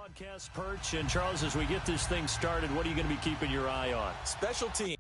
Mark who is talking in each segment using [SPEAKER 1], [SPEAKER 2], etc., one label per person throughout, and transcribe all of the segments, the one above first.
[SPEAKER 1] Broadcast perch. And Charles, as we get this thing started, what are you going to be keeping your eye on?
[SPEAKER 2] Special team.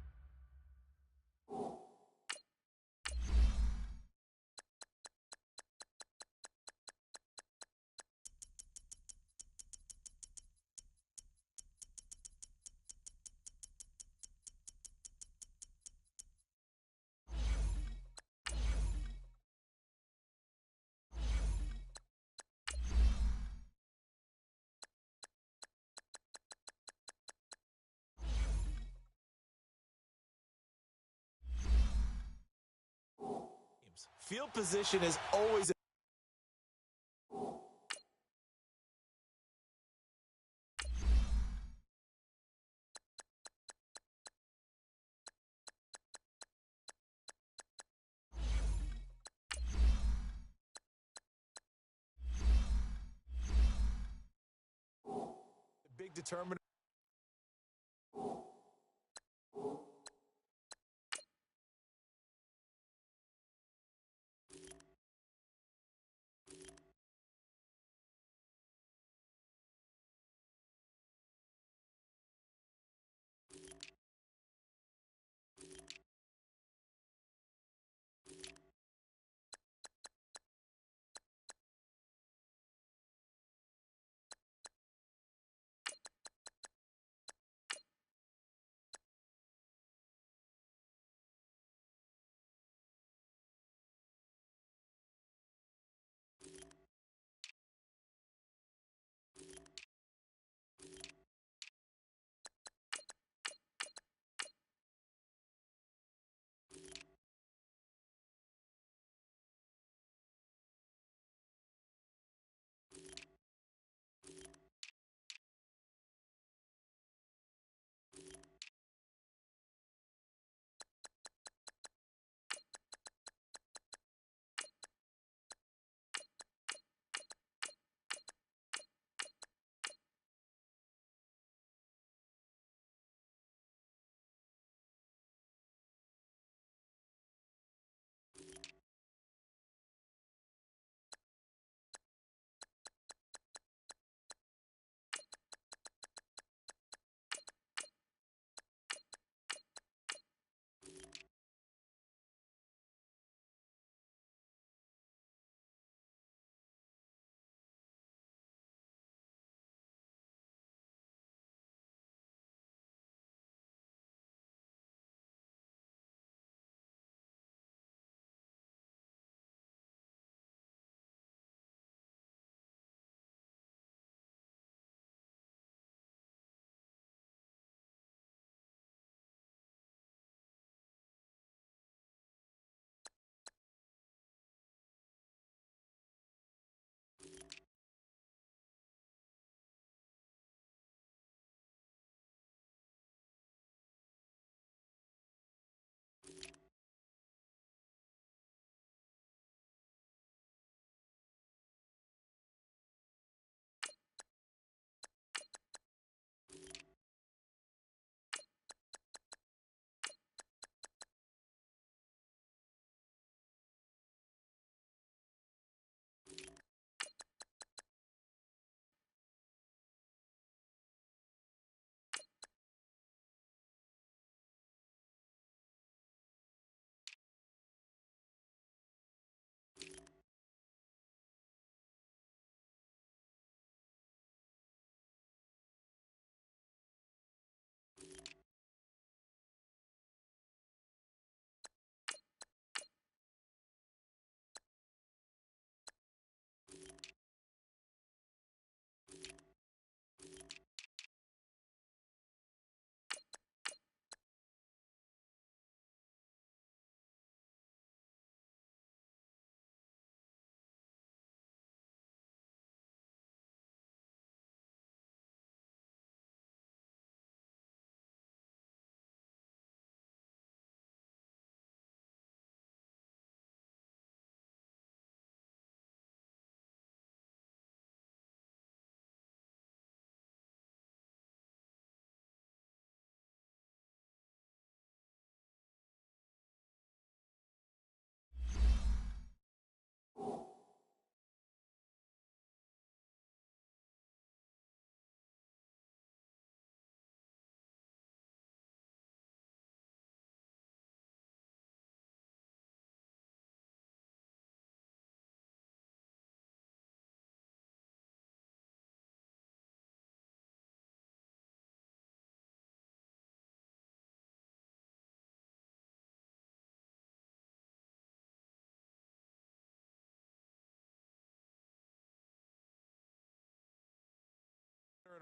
[SPEAKER 2] Field position is always a big determinant.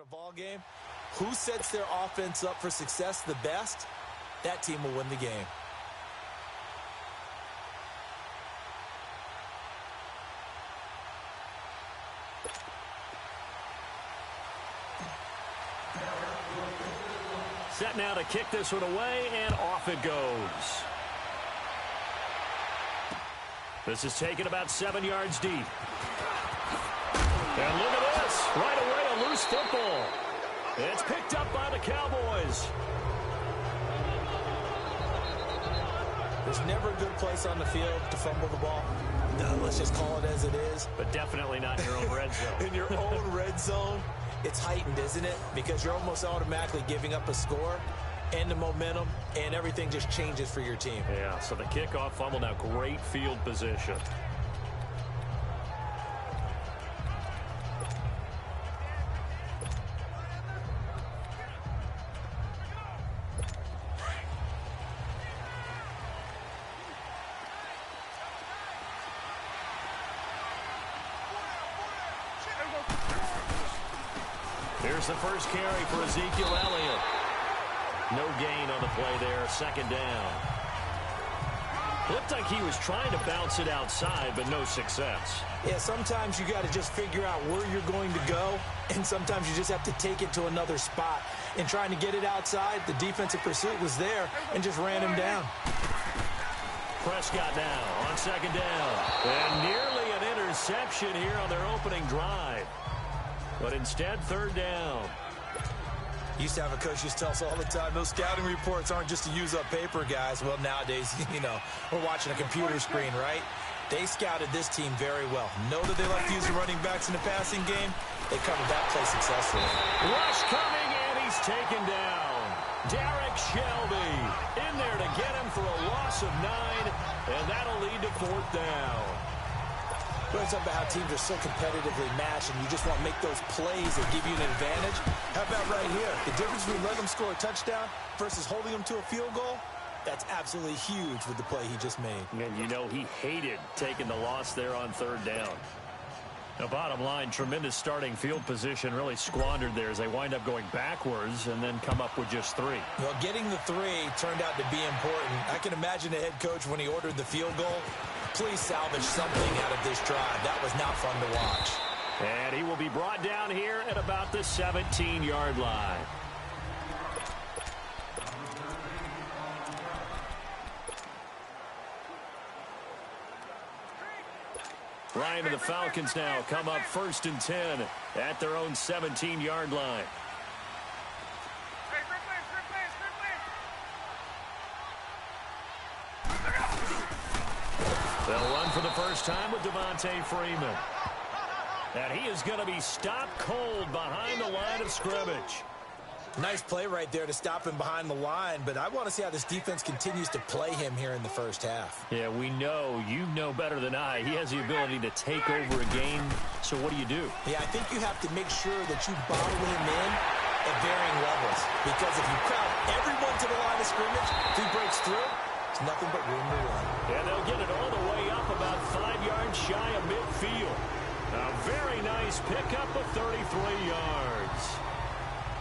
[SPEAKER 2] ball game, who sets their offense up for success the best, that team will win the game.
[SPEAKER 1] Set now to kick this one away, and off it goes. This is taken about 7 yards deep. And look at this. Right away, a loose football. It's picked up by the Cowboys.
[SPEAKER 2] There's never a good place on the field to fumble the ball. No, let's just call it as it is.
[SPEAKER 1] But definitely not in your own red zone.
[SPEAKER 2] In your own red zone, it's heightened, isn't it? Because you're almost automatically giving up a score and the momentum, and everything just changes for your team.
[SPEAKER 1] Yeah, so the kickoff fumble, now great field position. Here's the first carry for Ezekiel Elliott. No gain on the play there, second down. Looked like he was trying to bounce it outside, but no success.
[SPEAKER 2] Yeah, sometimes you got to just figure out where you're going to go, and sometimes you just have to take it to another spot. And trying to get it outside, the defensive pursuit was there and just ran him down.
[SPEAKER 1] Prescott now on second down. And nearly an interception here on their opening drive. But instead, third down.
[SPEAKER 2] Used to have a coach used to tell us all the time, those scouting reports aren't just to use up paper, guys. Well, nowadays, you know, we're watching a computer screen, right? They scouted this team very well. Know that they like to use the running backs in the passing game. They covered that play successfully.
[SPEAKER 1] Rush coming, and he's taken down. Derek Shelby in there to get him for a loss of 9, and that'll lead to fourth down.
[SPEAKER 2] We're talking about how teams are so competitively matched, and you just want to make those plays that give you an advantage. How about right here? The difference between letting them score a touchdown versus holding them to a field goal, that's absolutely huge with the play he just made.
[SPEAKER 1] And you know he hated taking the loss there on third down. Now, bottom line, tremendous starting field position, really squandered there as they wind up going backwards and then come up with just 3.
[SPEAKER 2] Well, getting the 3 turned out to be important. I can imagine the head coach when he ordered the field goal. Please salvage something out of this drive. That was not fun to watch.
[SPEAKER 1] And he will be brought down here at about the 17-yard line. Ryan and the Falcons now come up 1st and 10 at their own 17-yard line. They'll run for the first time with Devontae Freeman. And he is going to be stopped cold behind the line of scrimmage.
[SPEAKER 2] Nice play right there to stop him behind the line, but I want to see how this defense continues to play him here in the first half.
[SPEAKER 1] Yeah, we know, you know better than I, he has the ability to take over a game. So what do you do?
[SPEAKER 2] Yeah, I think you have to make sure that you bottle him in at varying levels, because if you crowd everyone to the line of scrimmage, if he breaks through, it's nothing but room to run.
[SPEAKER 1] And they'll get it all the way up about 5 yards shy of midfield. A very nice pickup of 33 yards.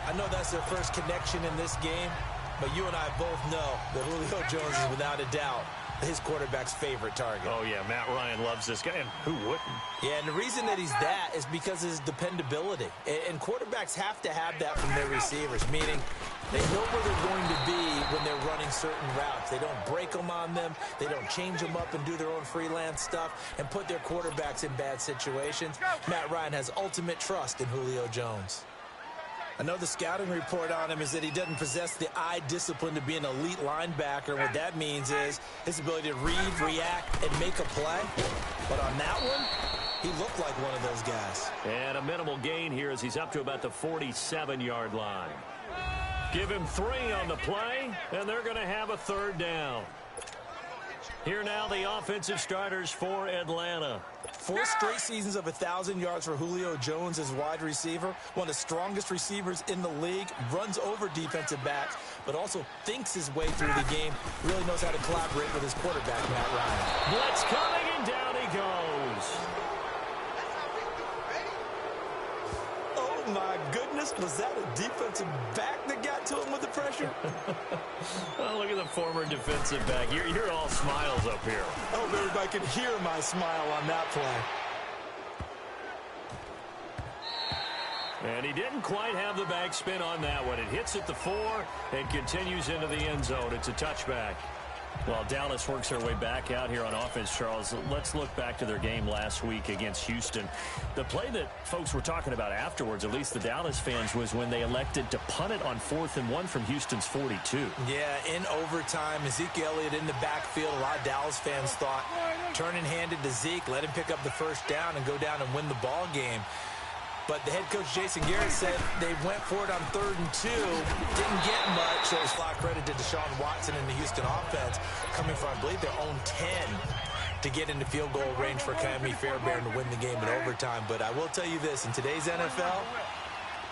[SPEAKER 2] I know that's their first connection in this game, but you and I both know that Julio Jones is without a doubt his quarterback's favorite target.
[SPEAKER 1] Oh, yeah, Matt Ryan loves this guy, and who wouldn't?
[SPEAKER 2] Yeah, and the reason that he's that is because of his dependability. And quarterbacks have to have that from their receivers, meaning they know where they're going to be when they're running certain routes. They don't break them on them. They don't change them up and do their own freelance stuff and put their quarterbacks in bad situations. Matt Ryan has ultimate trust in Julio Jones. I know the scouting report on him is that he doesn't possess the eye discipline to be an elite linebacker. What that means is his ability to read, react, and make a play. But on that one, he looked like one of those guys.
[SPEAKER 1] And a minimal gain here as he's up to about the 47-yard line. Give him 3 on the play, and they're going to have a third down. Here now the offensive starters for Atlanta.
[SPEAKER 2] 4 straight seasons of 1,000 yards for Julio Jones as wide receiver. One of the strongest receivers in the league. Runs over defensive backs, but also thinks his way through the game. Really knows how to collaborate with his quarterback, Matt Ryan.
[SPEAKER 1] Blitz coming, and down he goes.
[SPEAKER 2] Oh, my goodness. Was that a defensive back that got to him with the pressure?
[SPEAKER 1] Oh, look at the former defensive back. You're all smiles up here.
[SPEAKER 2] I hope everybody can hear my smile on that play.
[SPEAKER 1] And he didn't quite have the backspin on that one. It hits at the 4 and continues into the end zone. It's a touchback. Well, Dallas works their way back out here on offense, Charles. Let's look back to their game last week against Houston. The play that folks were talking about afterwards, at least the Dallas fans, was when they elected to punt it on 4th and 1 from Houston's 42.
[SPEAKER 2] Yeah, in overtime, Ezekiel Elliott in the backfield. A lot of Dallas fans thought turning handed to Zeke, let him pick up the first down and go down and win the ball game. But the head coach, Jason Garrett, said they went for it on 3rd and 2. Didn't get much. So it was a lot of credit to Deshaun Watson and the Houston offense coming from, I believe, their own 10 to get into field goal range for Ka'imi Fairbairn to win the game in overtime. But I will tell you this, in today's NFL,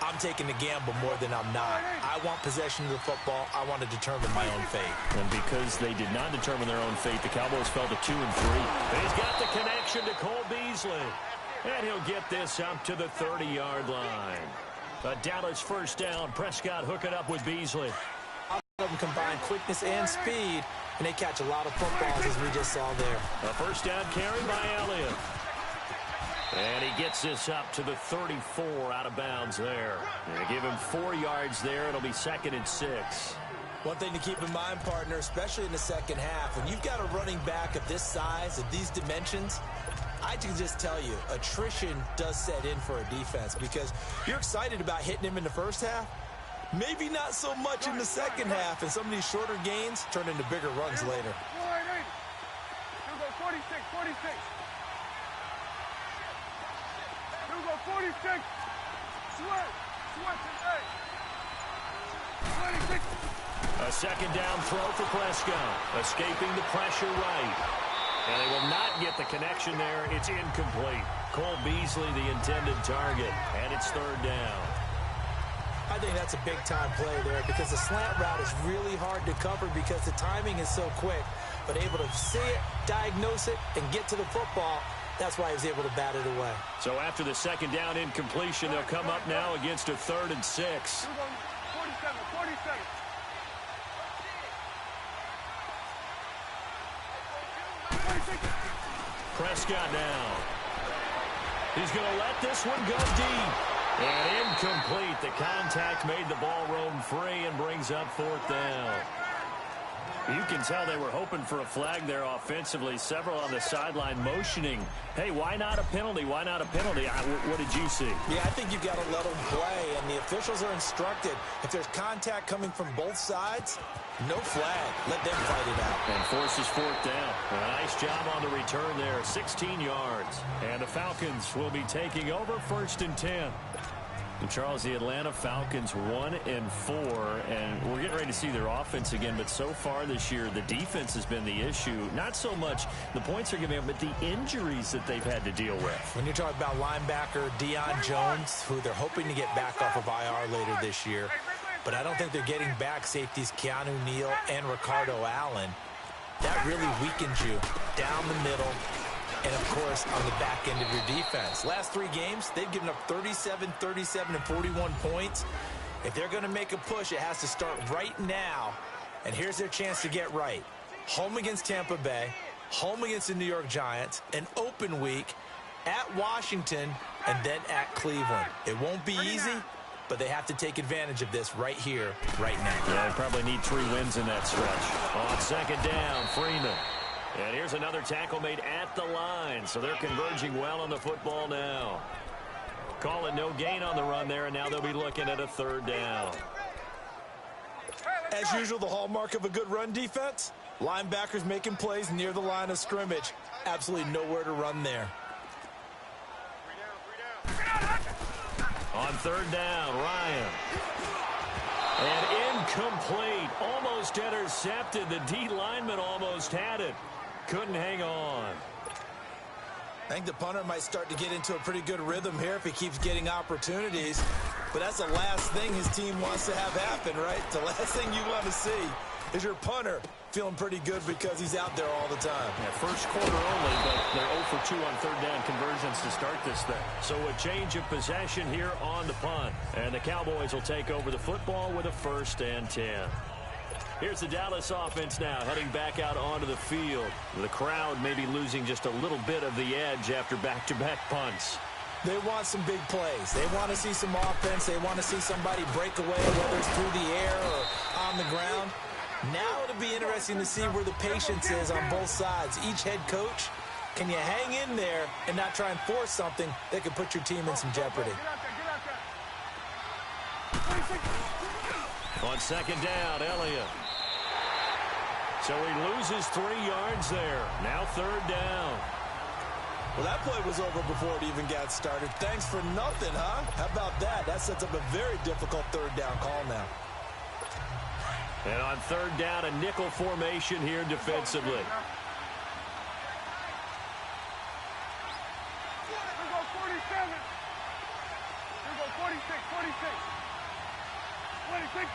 [SPEAKER 2] I'm taking the gamble more than I'm not. I want possession of the football. I want to determine my own fate.
[SPEAKER 1] And because they did not determine their own fate, the Cowboys fell to 2 and 3. He's got the connection to Cole Beasley. And he'll get this up to the 30-yard line. A Dallas first down. Prescott hooking up with Beasley.
[SPEAKER 2] All of them combine quickness and speed, and they catch a lot of footballs, as we just saw there.
[SPEAKER 1] A first down carry by Elliott. And he gets this up to the 34 out of bounds there. And give him 4 yards there. It'll be 2nd and 6.
[SPEAKER 2] One thing to keep in mind, partner, especially in the second half, when you've got a running back of this size, of these dimensions, I can just tell you, attrition does set in for a defense because you're excited about hitting him in the first half. Maybe not so much in the second half, and some of these shorter gains turn into bigger runs later.
[SPEAKER 3] 46.
[SPEAKER 1] A second down throw for Prescott, escaping the pressure right. And they will not get the connection there. It's incomplete. Cole Beasley, the intended target, and it's 3rd down.
[SPEAKER 2] I think that's a big-time play there because the slant route is really hard to cover because the timing is so quick. But able to see it, diagnose it, and get to the football, that's why he was able to bat it away.
[SPEAKER 1] So after the second down incompletion, they'll come up now against a 3rd and 6.
[SPEAKER 3] 47.
[SPEAKER 1] Prescott now. He's going to let this one go deep. And incomplete. The contact made the ball roam free and brings up 4th down. You can tell they were hoping for a flag there offensively. Several on the sideline motioning. Hey, why not a penalty? Why not a penalty? What did you see?
[SPEAKER 2] Yeah, I think you've got to let them play, and the officials are instructed. If there's contact coming from both sides, no flag. Let them fight it out.
[SPEAKER 1] And forces 4th down. A nice job on the return there, 16 yards. And the Falcons will be taking over 1st and 10. And Charles, the Atlanta Falcons 1 and 4, and we're getting ready to see their offense again, but so far this year, the defense has been the issue. Not so much the points they're giving up, but the injuries that they've had to deal with.
[SPEAKER 2] When you're talking about linebacker Deion Jones, who they're hoping to get back off of IR later this year, but I don't think they're getting back safeties Keanu Neal and Ricardo Allen. That really weakens you down the middle. And, of course, on the back end of your defense. Last 3 games, they've given up 37, 37, and 41 points. If they're going to make a push, it has to start right now. And here's their chance to get right. Home against Tampa Bay, home against the New York Giants, an open week, at Washington, and then at Cleveland. It won't be easy, but they have to take advantage of this right here, right now.
[SPEAKER 1] Yeah, they probably need 3 wins in that stretch. On second down, Freeman. And here's another tackle made at the line. So they're converging well on the football now. Call it no gain on the run there, and now they'll be looking at a 3rd down.
[SPEAKER 2] As usual, the hallmark of a good run defense, linebackers making plays near the line of scrimmage. Absolutely nowhere to run there.
[SPEAKER 1] On 3rd down, Ryan. And incomplete. Almost intercepted. The D lineman almost had it. Couldn't hang on.
[SPEAKER 2] I think the punter might start to get into a pretty good rhythm here if he keeps getting opportunities. But that's the last thing his team wants to have happen, right? The last thing you want to see is your punter feeling pretty good because he's out there all the time.
[SPEAKER 1] Yeah, first quarter only, but they're 0 for 2 on third down conversions to start this thing. So a change of possession here on the punt. And the Cowboys will take over the football with a 1st and 10. Here's the Dallas offense now heading back out onto the field. The crowd may be losing just a little bit of the edge after back-to-back punts.
[SPEAKER 2] They want some big plays. They want to see some offense. They want to see somebody break away, whether it's through the air or on the ground. Now it'll be interesting to see where the patience is on both sides. Each head coach, can you hang in there and not try and force something that could put your team in some jeopardy?
[SPEAKER 1] On 2nd down, Elliott. So he loses 3 yards there. Now 3rd down.
[SPEAKER 2] Well, that play was over before it even got started. Thanks for nothing, huh? How about that? That sets up a very difficult 3rd down call now.
[SPEAKER 1] And on 3rd down, a nickel formation here defensively.
[SPEAKER 3] Here we go, 47. Here we go, 46, 46. 26.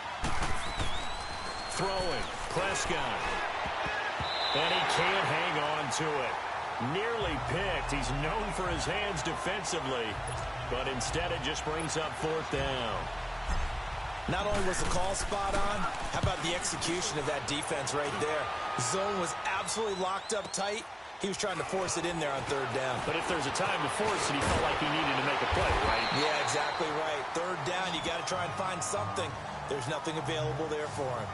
[SPEAKER 1] Throwing, Prescott. And he can't hang on to it. Nearly picked. He's known for his hands defensively, but instead it just brings up 4th down.
[SPEAKER 2] Not only was the call spot on, how about the execution of that defense right there? Zone was absolutely locked up tight. He was trying to force it in there on 3rd down.
[SPEAKER 1] But if there's a time to force it, he felt like he needed to make a play, right?
[SPEAKER 2] Yeah, exactly right. 3rd down, you got to try and find something. There's nothing available there for him.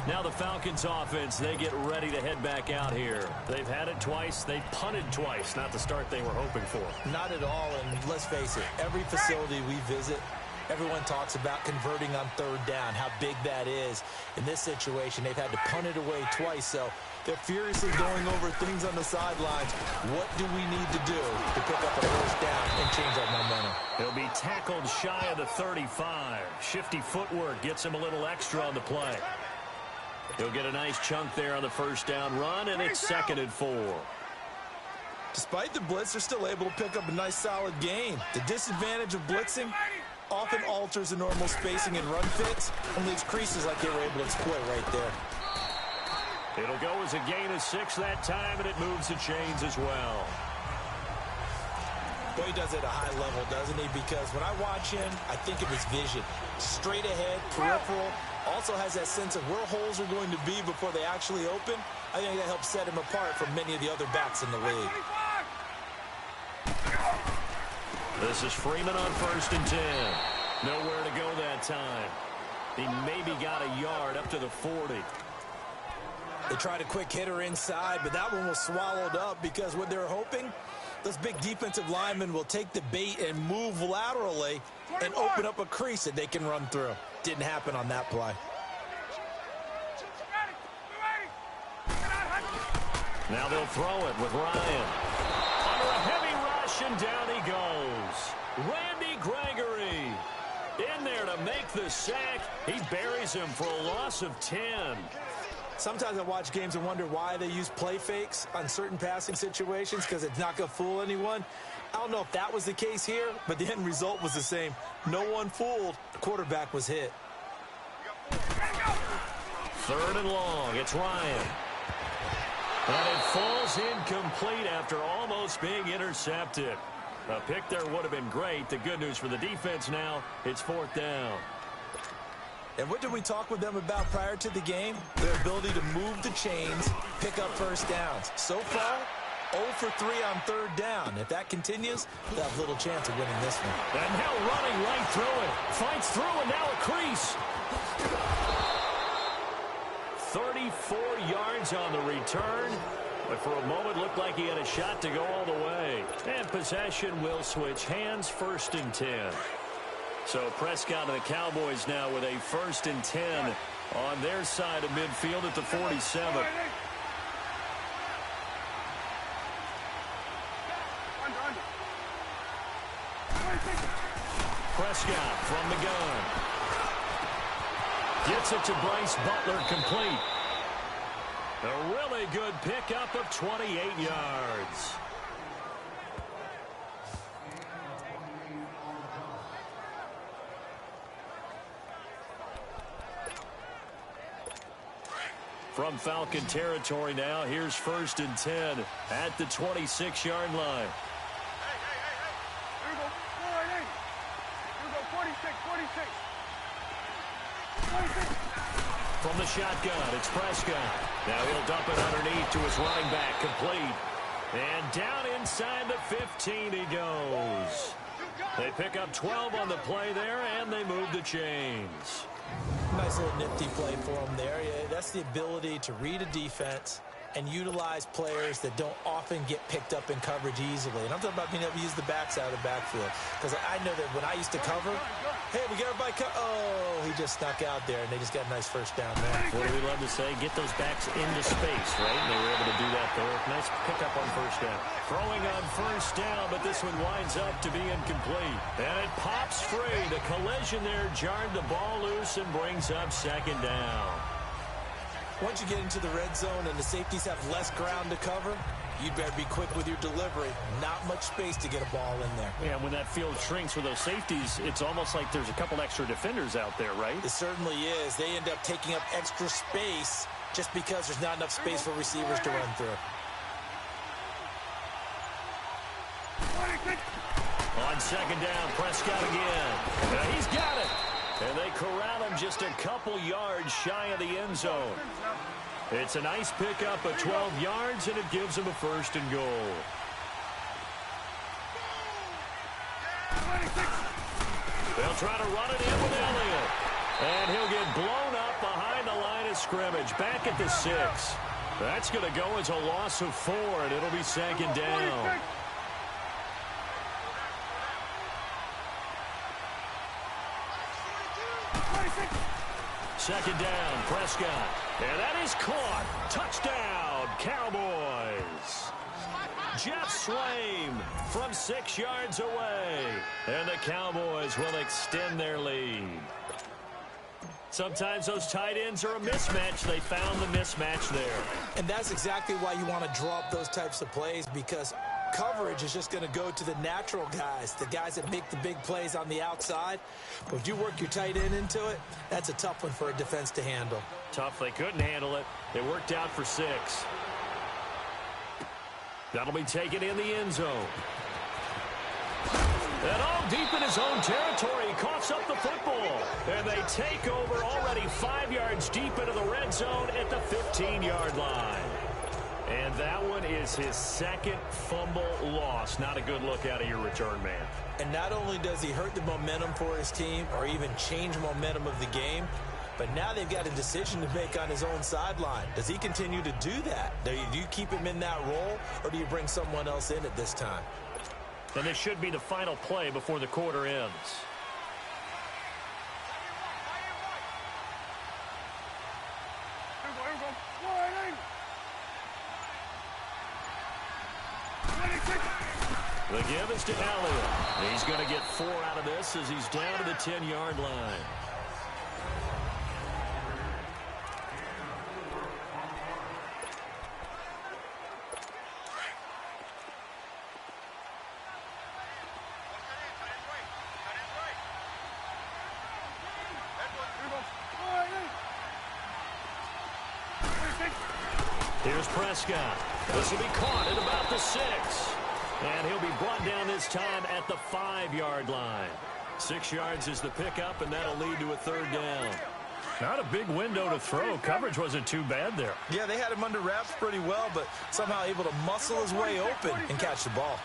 [SPEAKER 1] Now the Falcons offense, they get ready to head back out here. They've had it twice. They've punted twice. Not the start they were hoping for.
[SPEAKER 2] Not at all, and let's face it, every facility we visit, everyone talks about converting on 3rd down, how big that is. In this situation, they've had to punt it away twice, so they're furiously going over things on the sidelines. What do we need to do to pick up a 1st down and change our momentum?
[SPEAKER 1] He'll be tackled shy of the 35. Shifty footwork gets him a little extra on the play. He'll get a nice chunk there on the 1st down run, and it's 2nd and 4.
[SPEAKER 2] Despite the blitz, they're still able to pick up a nice solid gain. The disadvantage of blitzing often alters the normal spacing and run fits and leaves creases like they were able to exploit right there.
[SPEAKER 1] It'll go as a gain of 6 that time, and it moves the chains as well.
[SPEAKER 2] Boy, he does it at a high level, doesn't he? Because when I watch him, I think of his vision. Straight ahead, peripheral. Also has that sense of where holes are going to be before they actually open. I think that helps set him apart from many of the other backs in the league.
[SPEAKER 1] This is Freeman on 1st and 10. Nowhere to go that time. He maybe got a yard up to the 40.
[SPEAKER 2] They tried a quick hitter inside, but that one was swallowed up because what they're hoping, those big defensive linemen will take the bait and move laterally and open up a crease that they can run through. Didn't happen on that play.
[SPEAKER 1] Now they'll throw it with Ryan. Under a heavy rush, and down he goes. Randy Gregory in there to make the sack. He buries him for a loss of 10.
[SPEAKER 2] Sometimes I watch games and wonder why they use play fakes on certain passing situations because it's not going to fool anyone. I don't know if that was the case here, but the end result was the same. No one fooled. The quarterback was hit.
[SPEAKER 1] 3rd and long. It's Ryan. And it falls incomplete after almost being intercepted. A pick there would have been great. The good news for the defense now, it's 4th down.
[SPEAKER 2] And what did we talk with them about prior to the game? Their ability to move the chains, pick up 1st downs. So far, 0 for 3 on 3rd down. If that continues, they'll have little chance of winning this one.
[SPEAKER 1] And now running right through it. Fights through, and now a crease. 34 yards on the return. But for a moment, looked like he had a shot to go all the way. And possession will switch hands, 1st and 10. So Prescott and the Cowboys now with a 1st and 10 on their side of midfield at the 47. Prescott from the gun. Gets it to Bryce Butler, complete. A really good pickup of 28 yards. From Falcon territory now, here's 1st and 10 at the 26-yard line.
[SPEAKER 3] Here we go. 4-8. Here we go. 46, 46. 46.
[SPEAKER 1] From the shotgun, it's Prescott. Now he'll dump it underneath to his running back, complete. And down inside the 15 he goes. They pick up 12 on the play there, and they move the chains.
[SPEAKER 2] Nice little nifty play for him there. Yeah, that's the ability to read a defense and utilize players that don't often get picked up in coverage easily. And I'm talking about being able to use the backside of the backfield. Because I know that when I used to cover, hey, we got everybody oh, he just snuck out there, and they just got a nice first down there.
[SPEAKER 1] What do we love to say? Get those backs into space, right? And they were able to do that there. Nice pickup on first down. Throwing on first down, but this one winds up to be incomplete. And it pops free. The collision there jarred the ball loose and brings up 2nd down.
[SPEAKER 2] Once you get into the red zone and the safeties have less ground to cover, you better be quick with your delivery. Not much space to get a ball in there.
[SPEAKER 1] Yeah, when that field shrinks with those safeties, it's almost like there's a couple extra defenders out there, right?
[SPEAKER 2] It certainly is. They end up taking up extra space just because there's not enough space for receivers to run through.
[SPEAKER 1] On 2nd down, Prescott again. Now he's got it. And they corral him just a couple yards shy of the end zone. It's a nice pickup of 12 yards, and it gives him a 1st and goal. They'll try to run it in with Elliott. And he'll get blown up behind the line of scrimmage. Back at the 6. That's going to go as a loss of 4, and it'll be 2nd down. Second down, Prescott. And that is caught. Touchdown, Cowboys. Jeff Swaim from 6 yards away. And the Cowboys will extend their lead. Sometimes those tight ends are a mismatch. They found the mismatch there.
[SPEAKER 2] And that's exactly why you want to draw up those types of plays, because coverage is just going to go to the natural guys, the guys that make the big plays on the outside. But if you work your tight end into it, that's a tough one for a defense to handle.
[SPEAKER 1] Tough. They couldn't handle it. They worked out for 6. That'll be taken in the end zone. And all deep in his own territory, he coughs up the football. And they take over already 5 yards deep into the red zone at the 15-yard line. And that one is his 2nd fumble loss. Not a good look out of your return man.
[SPEAKER 2] And not only does he hurt the momentum for his team or even change momentum of the game, but now they've got a decision to make on his own sideline. Does he continue to do that? Do you keep him in that role, or do you bring someone else in at this time?
[SPEAKER 1] And this should be the final play before the quarter ends. The give is to Elliott. He's going to get 4 out of this as he's down to the 10-yard line. Here's Prescott. This will be caught at about the 6. And he'll be brought down this time at the 5-yard line. 6 yards is the pickup, and that'll lead to a 3rd down. Not a big window to throw. Coverage wasn't too bad there.
[SPEAKER 2] Yeah, they had him under wraps pretty well, but somehow able to muscle his way open and catch the ball.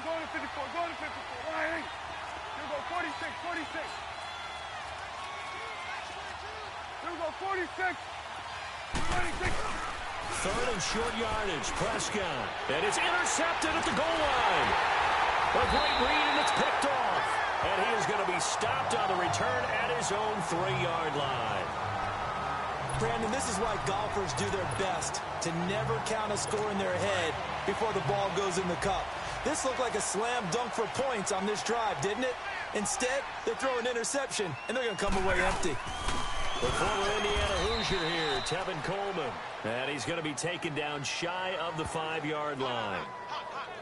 [SPEAKER 3] Go to 54, go to 54. Right, here we go, 46, 46. Here we go, 46. 46.
[SPEAKER 1] 3rd and short yardage, Prescott. And it's intercepted at the goal line. A great read, and it's picked off. And he is going to be stopped on the return at his own 3-yard line.
[SPEAKER 2] Brandon, this is why golfers do their best to never count a score in their head before the ball goes in the cup. This looked like a slam dunk for points on this drive, didn't it? Instead, they throw an interception, and they're going to come away empty.
[SPEAKER 1] The former Indiana Hoosier here, Tevin Coleman. And he's going to be taken down shy of the 5-yard line.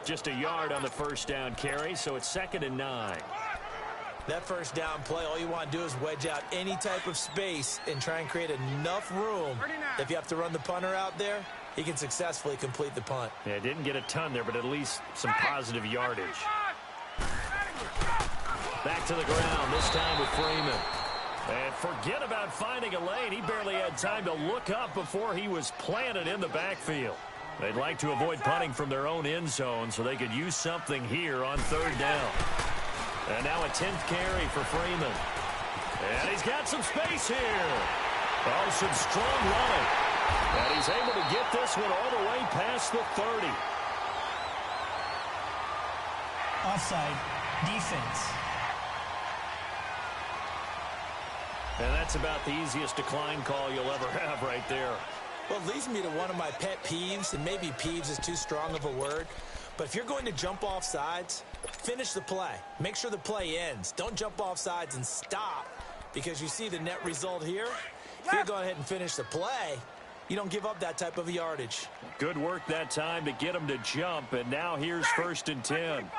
[SPEAKER 1] Just a yard on the first down carry, so it's 2nd and 9.
[SPEAKER 2] That first down play, all you want to do is wedge out any type of space and try and create enough room. If you have to run the punter out there, he can successfully complete the punt.
[SPEAKER 1] Yeah, didn't get a ton there, but at least some positive yardage. Back to the ground, this time with Freeman. And forget about finding a lane. He barely had time to look up before he was planted in the backfield. They'd like to avoid punting from their own end zone so they could use something here on third down. And now a 10th carry for Freeman. And he's got some space here. Oh, some strong running. And he's able to get this one all the way past the 30.
[SPEAKER 4] Offside, defense.
[SPEAKER 1] And that's about the easiest decline call you'll ever have right there.
[SPEAKER 2] Well, it leads me to one of my pet peeves, and maybe peeves is too strong of a word. But if you're going to jump off sides, finish the play. Make sure the play ends. Don't jump off sides and stop, because you see the net result here. If you go ahead and finish the play, you don't give up that type of yardage.
[SPEAKER 1] Good work that time to get him to jump, and now here's 1st and 10.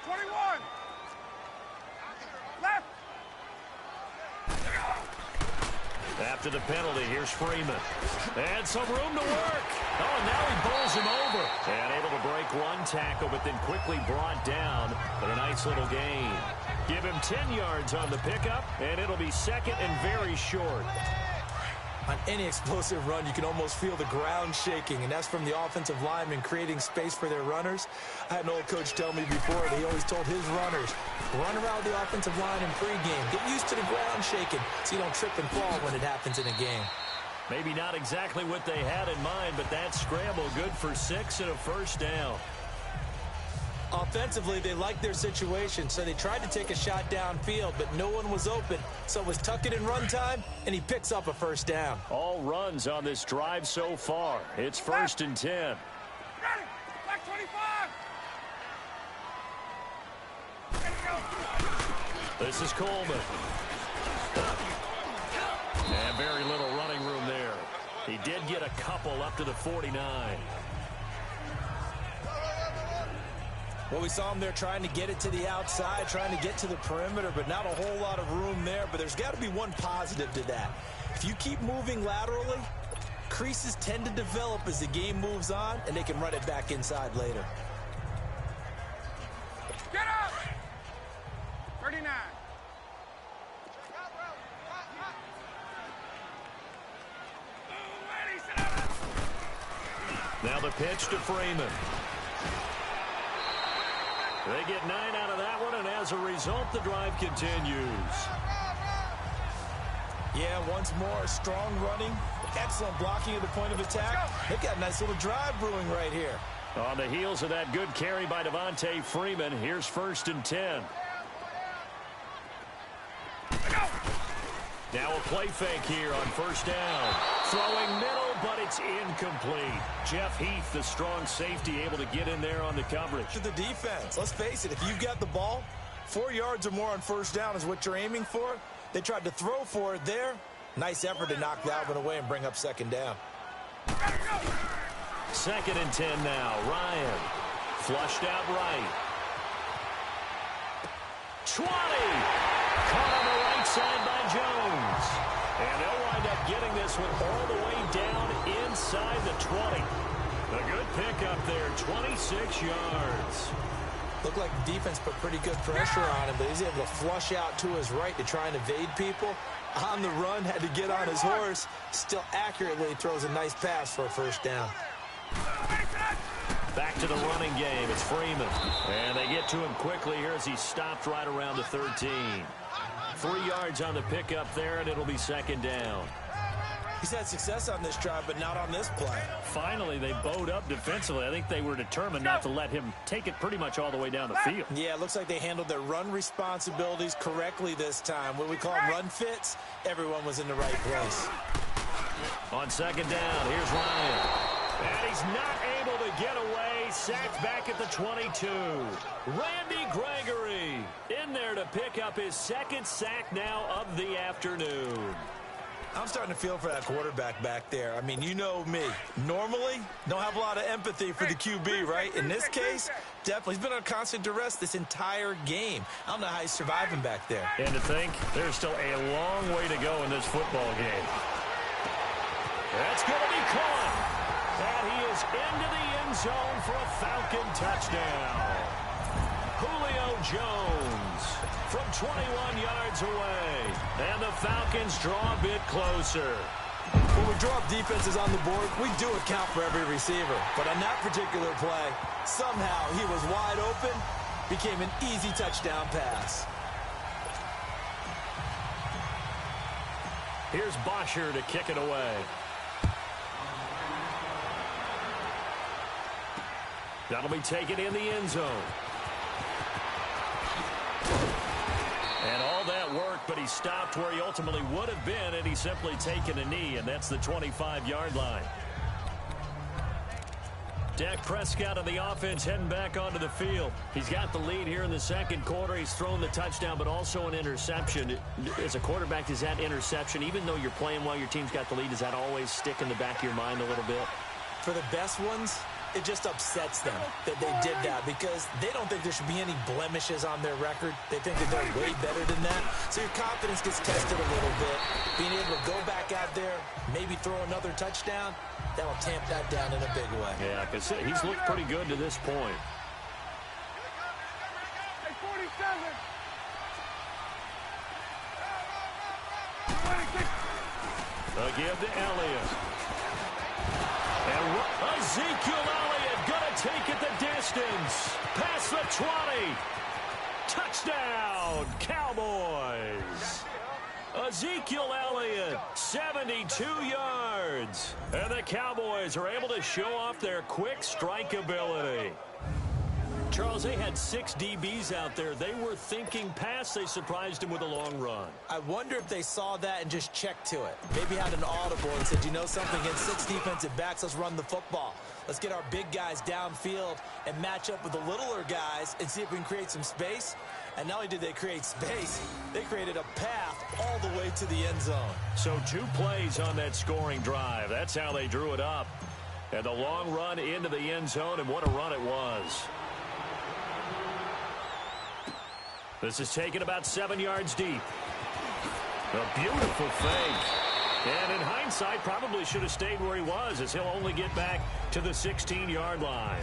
[SPEAKER 3] 21. Left.
[SPEAKER 1] After the penalty, here's Freeman. And some room to work. Oh, now he bowls him over. And able to break one tackle, but then quickly brought down for a nice little gain. Give him 10 yards on the pickup, and it'll be 2nd and very short.
[SPEAKER 2] On any explosive run, you can almost feel the ground shaking, and that's from the offensive linemen creating space for their runners. I had an old coach tell me before that he always told his runners, run around the offensive line in pregame. Get used to the ground shaking so you don't trip and fall when it happens in a game.
[SPEAKER 1] Maybe not exactly what they had in mind, but that scramble good for 6 and a 1st down.
[SPEAKER 2] Offensively, they liked their situation, so they tried to take a shot downfield, but no one was open. So it was tuck it in run time, and he picks up a 1st down.
[SPEAKER 1] All runs on this drive so far. It's 1st and 10.
[SPEAKER 3] Back 25.
[SPEAKER 1] This is Coleman. And very little running room there. He did get a couple up to the 49.
[SPEAKER 2] Well, we saw him there trying to get it to the outside, trying to get to the perimeter, but not a whole lot of room there. But there's got to be one positive to that. If you keep moving laterally, creases tend to develop as the game moves on, and they can run it back inside later.
[SPEAKER 3] Get up. 39.
[SPEAKER 1] Now the pitch to Freeman. They get 9 out of that one, and as a result, the drive continues.
[SPEAKER 2] Yeah, once more, strong running, excellent blocking at the point of attack. They've got a nice little drive brewing right here.
[SPEAKER 1] On the heels of that good carry by Devontae Freeman, here's 1st and 10. Now a play fake here on 1st down. Throwing middle, but it's incomplete. Jeff Heath, the strong safety, able to get in there on the coverage.
[SPEAKER 2] To the defense. Let's face it, if you've got the ball, 4 yards or more on 1st down is what you're aiming for. They tried to throw for it there. Nice effort to knock that one away and bring up 2nd down.
[SPEAKER 1] 2nd and 10 now. Ryan flushed out right. 20. Caught on the right side by Jones. And they'll wind up getting this one all the way down inside the 20. A good pickup there, 26 yards.
[SPEAKER 2] Looked like the defense put pretty good pressure on him, but he's able to flush out to his right to try and evade people. On the run, had to get on his horse. Still accurately throws a nice pass for a 1st down.
[SPEAKER 1] Back to the running game. It's Freeman. And they get to him quickly here as he stopped right around the 13. 3 yards on the pickup there, and it'll be 2nd down.
[SPEAKER 2] He's had success on this drive, but not on this play.
[SPEAKER 1] Finally, they bowed up defensively. I think they were determined not to let him take it pretty much all the way down the field.
[SPEAKER 2] Yeah, it looks like they handled their run responsibilities correctly this time. What we call run fits, everyone was in the right place.
[SPEAKER 1] On 2nd down, here's Ryan. And he's not able to get away. Sacked back at the 22. Randy Gregory in there to pick up his 2nd sack now of the afternoon.
[SPEAKER 2] I'm starting to feel for that quarterback back there. I mean, you know me. Normally, don't have a lot of empathy for the QB, right? In this case, definitely. He's been on constant duress this entire game. I don't know how he's surviving back there.
[SPEAKER 1] And to think, there's still a long way to go in this football game. That's going to be caught. And he is into the end zone for a Falcon touchdown. Julio Jones from 21 yards away. And the Falcons draw a bit closer.
[SPEAKER 2] When we draw up defenses on the board, we do account for every receiver. But on that particular play, somehow he was wide open, became an easy touchdown pass.
[SPEAKER 1] Here's Bosher to kick it away. That'll be taken in the end zone. And all that worked, but he stopped where he ultimately would have been, and he's simply taken a knee, and that's the 25-yard line. Dak Prescott of the offense heading back onto the field. He's got the lead here in the second quarter. He's thrown the touchdown, but also an interception. As a quarterback, does that interception, even though you're playing while your team's got the lead, does that always stick in the back of your mind a little bit?
[SPEAKER 2] For the best ones, it just upsets them that they did that because they don't think there should be any blemishes on their record. They think that they're way better than that. So your confidence gets tested a little bit. Being able to go back out there, maybe throw another touchdown, that will tamp that down in a big way.
[SPEAKER 1] Yeah, because he's looked pretty good to this point.
[SPEAKER 3] Hey, 47.
[SPEAKER 1] A give to Elliott. And Ezekiel Elliott going to take it the distance. Past the 20. Touchdown, Cowboys. Ezekiel Elliott, 72 yards. And the Cowboys are able to show off their quick strike ability. Charles, they had 6 DBs out there. They were thinking pass. They surprised him with a long run.
[SPEAKER 2] I wonder if they saw that and just checked to it. Maybe had an audible and said, you know something, against 6 defensive backs, let's run the football. Let's get our big guys downfield and match up with the littler guys and see if we can create some space. And not only did they create space, they created a path all the way to the end zone.
[SPEAKER 1] So 2 plays on that scoring drive. That's how they drew it up. And the long run into the end zone, and what a run it was. This is taken about 7 yards deep. A beautiful fake. And in hindsight, probably should have stayed where he was, as he'll only get back to the 16-yard line.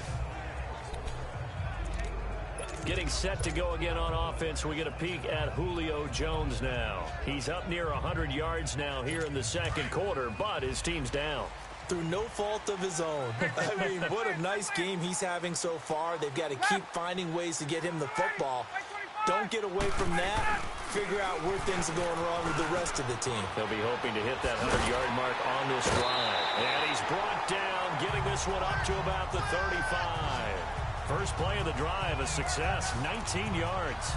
[SPEAKER 1] Getting set to go again on offense. We get a peek at Julio Jones now. He's up near 100 yards now here in the second quarter, but his team's down.
[SPEAKER 2] Through no fault of his own. I mean, what a nice game he's having so far. They've got to keep finding ways to get him the football. Don't get away from that. Figure out where things are going wrong with the rest of the team.
[SPEAKER 1] They'll be hoping to hit that 100-yard mark on this drive. And he's brought down, getting this one up to about the 35. First play of the drive, a success, 19 yards.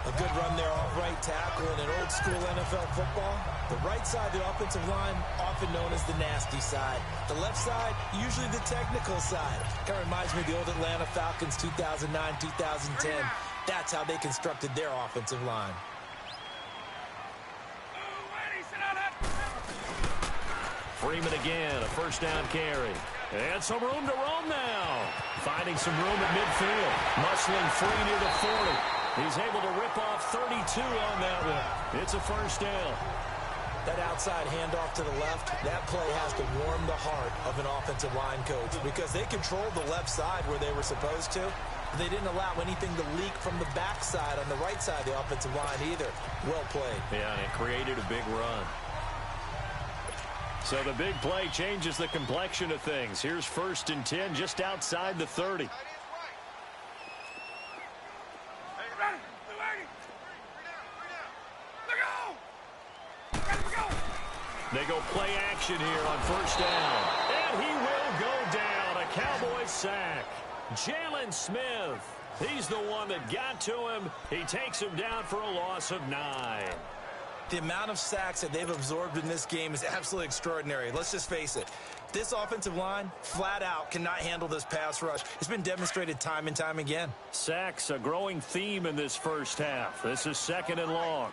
[SPEAKER 2] A good run there off right tackle in an old-school NFL football. The right side of the offensive line, often known as the nasty side. The left side, usually the technical side. Kind of reminds me of the old Atlanta Falcons 2009, 2010. That's how they constructed their offensive line.
[SPEAKER 1] Freeman again, a first down carry. And some room to roam now. Finding some room at midfield. Muscling free near the 40. He's able to rip off 32 on that one. It's a first down.
[SPEAKER 2] That outside handoff to the left, that play has to warm the heart of an offensive line coach because they controlled the left side where they were supposed to. But they didn't allow anything to leak from the backside on the right side of the offensive line either. Well played.
[SPEAKER 1] Yeah, and it created a big run. So the big play changes the complexion of things. Here's 1st and 10 just outside the 30. They go play action here on first down. And he will go down. A Cowboys sack. Jalen Smith. He's the one that got to him. He takes him down for a loss of 9.
[SPEAKER 2] The amount of sacks that they've absorbed in this game is absolutely extraordinary. Let's just face it. This offensive line, flat out, cannot handle this pass rush. It's been demonstrated time and time again.
[SPEAKER 1] Sacks, a growing theme in this first half. This is 2nd and long.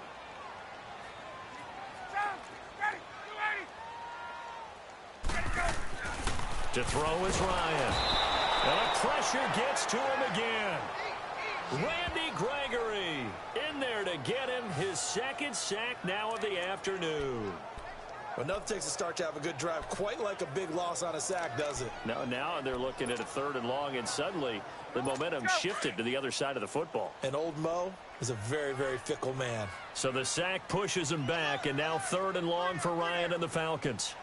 [SPEAKER 1] To throw is Ryan. And the pressure gets to him again. Randy Gregory in there to get him his second sack now of the afternoon.
[SPEAKER 2] Well, nothing takes a start to have a good drive, quite like a big loss on a sack, does it?
[SPEAKER 1] Now they're looking at a 3rd and long, and suddenly the momentum shifted to the other side of the football.
[SPEAKER 2] And old Mo is a very, very fickle man.
[SPEAKER 1] So the sack pushes him back, and now 3rd and long for Ryan and the Falcons.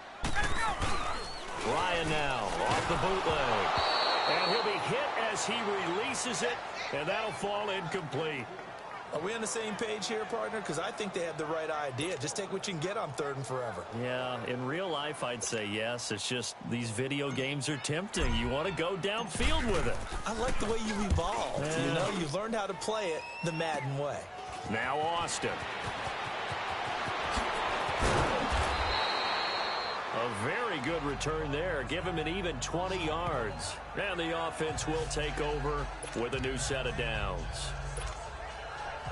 [SPEAKER 1] Ryan now off the bootleg. And he'll be hit as he releases it, and that'll fall incomplete.
[SPEAKER 2] Are we on the same page here, partner? Because I think they had the right idea. Just take what you can get on 3rd and forever.
[SPEAKER 1] Yeah, in real life, I'd say yes. It's just these video games are tempting. You want to go downfield with it.
[SPEAKER 2] I like the way you evolved.
[SPEAKER 1] Yeah.
[SPEAKER 2] You know, you've learned how to play it the Madden way.
[SPEAKER 1] Now Austin. A very good return there. Give him an even 20 yards. And the offense will take over with a new set of downs.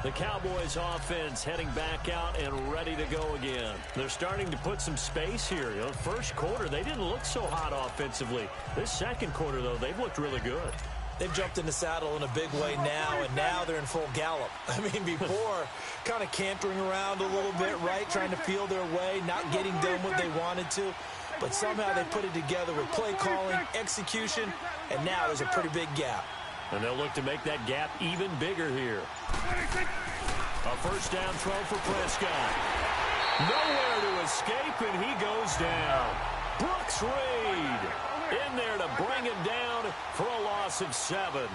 [SPEAKER 1] The Cowboys offense heading back out and ready to go again. They're starting to put some space here. You know, first quarter, they didn't look so hot offensively. This second quarter, though, they've looked really good.
[SPEAKER 2] They've jumped in the saddle in a big way now, and now they're in full gallop. I mean, before, kind of cantering around a little bit, right, trying to feel their way, not getting done what they wanted to. But somehow they put it together with play calling, execution, and now there's a pretty big gap.
[SPEAKER 1] And they'll look to make that gap even bigger here. A first down throw for Prescott. Nowhere to escape, and he goes down. Brooks Reed in there to bring him down for a loss of 7.
[SPEAKER 3] 46.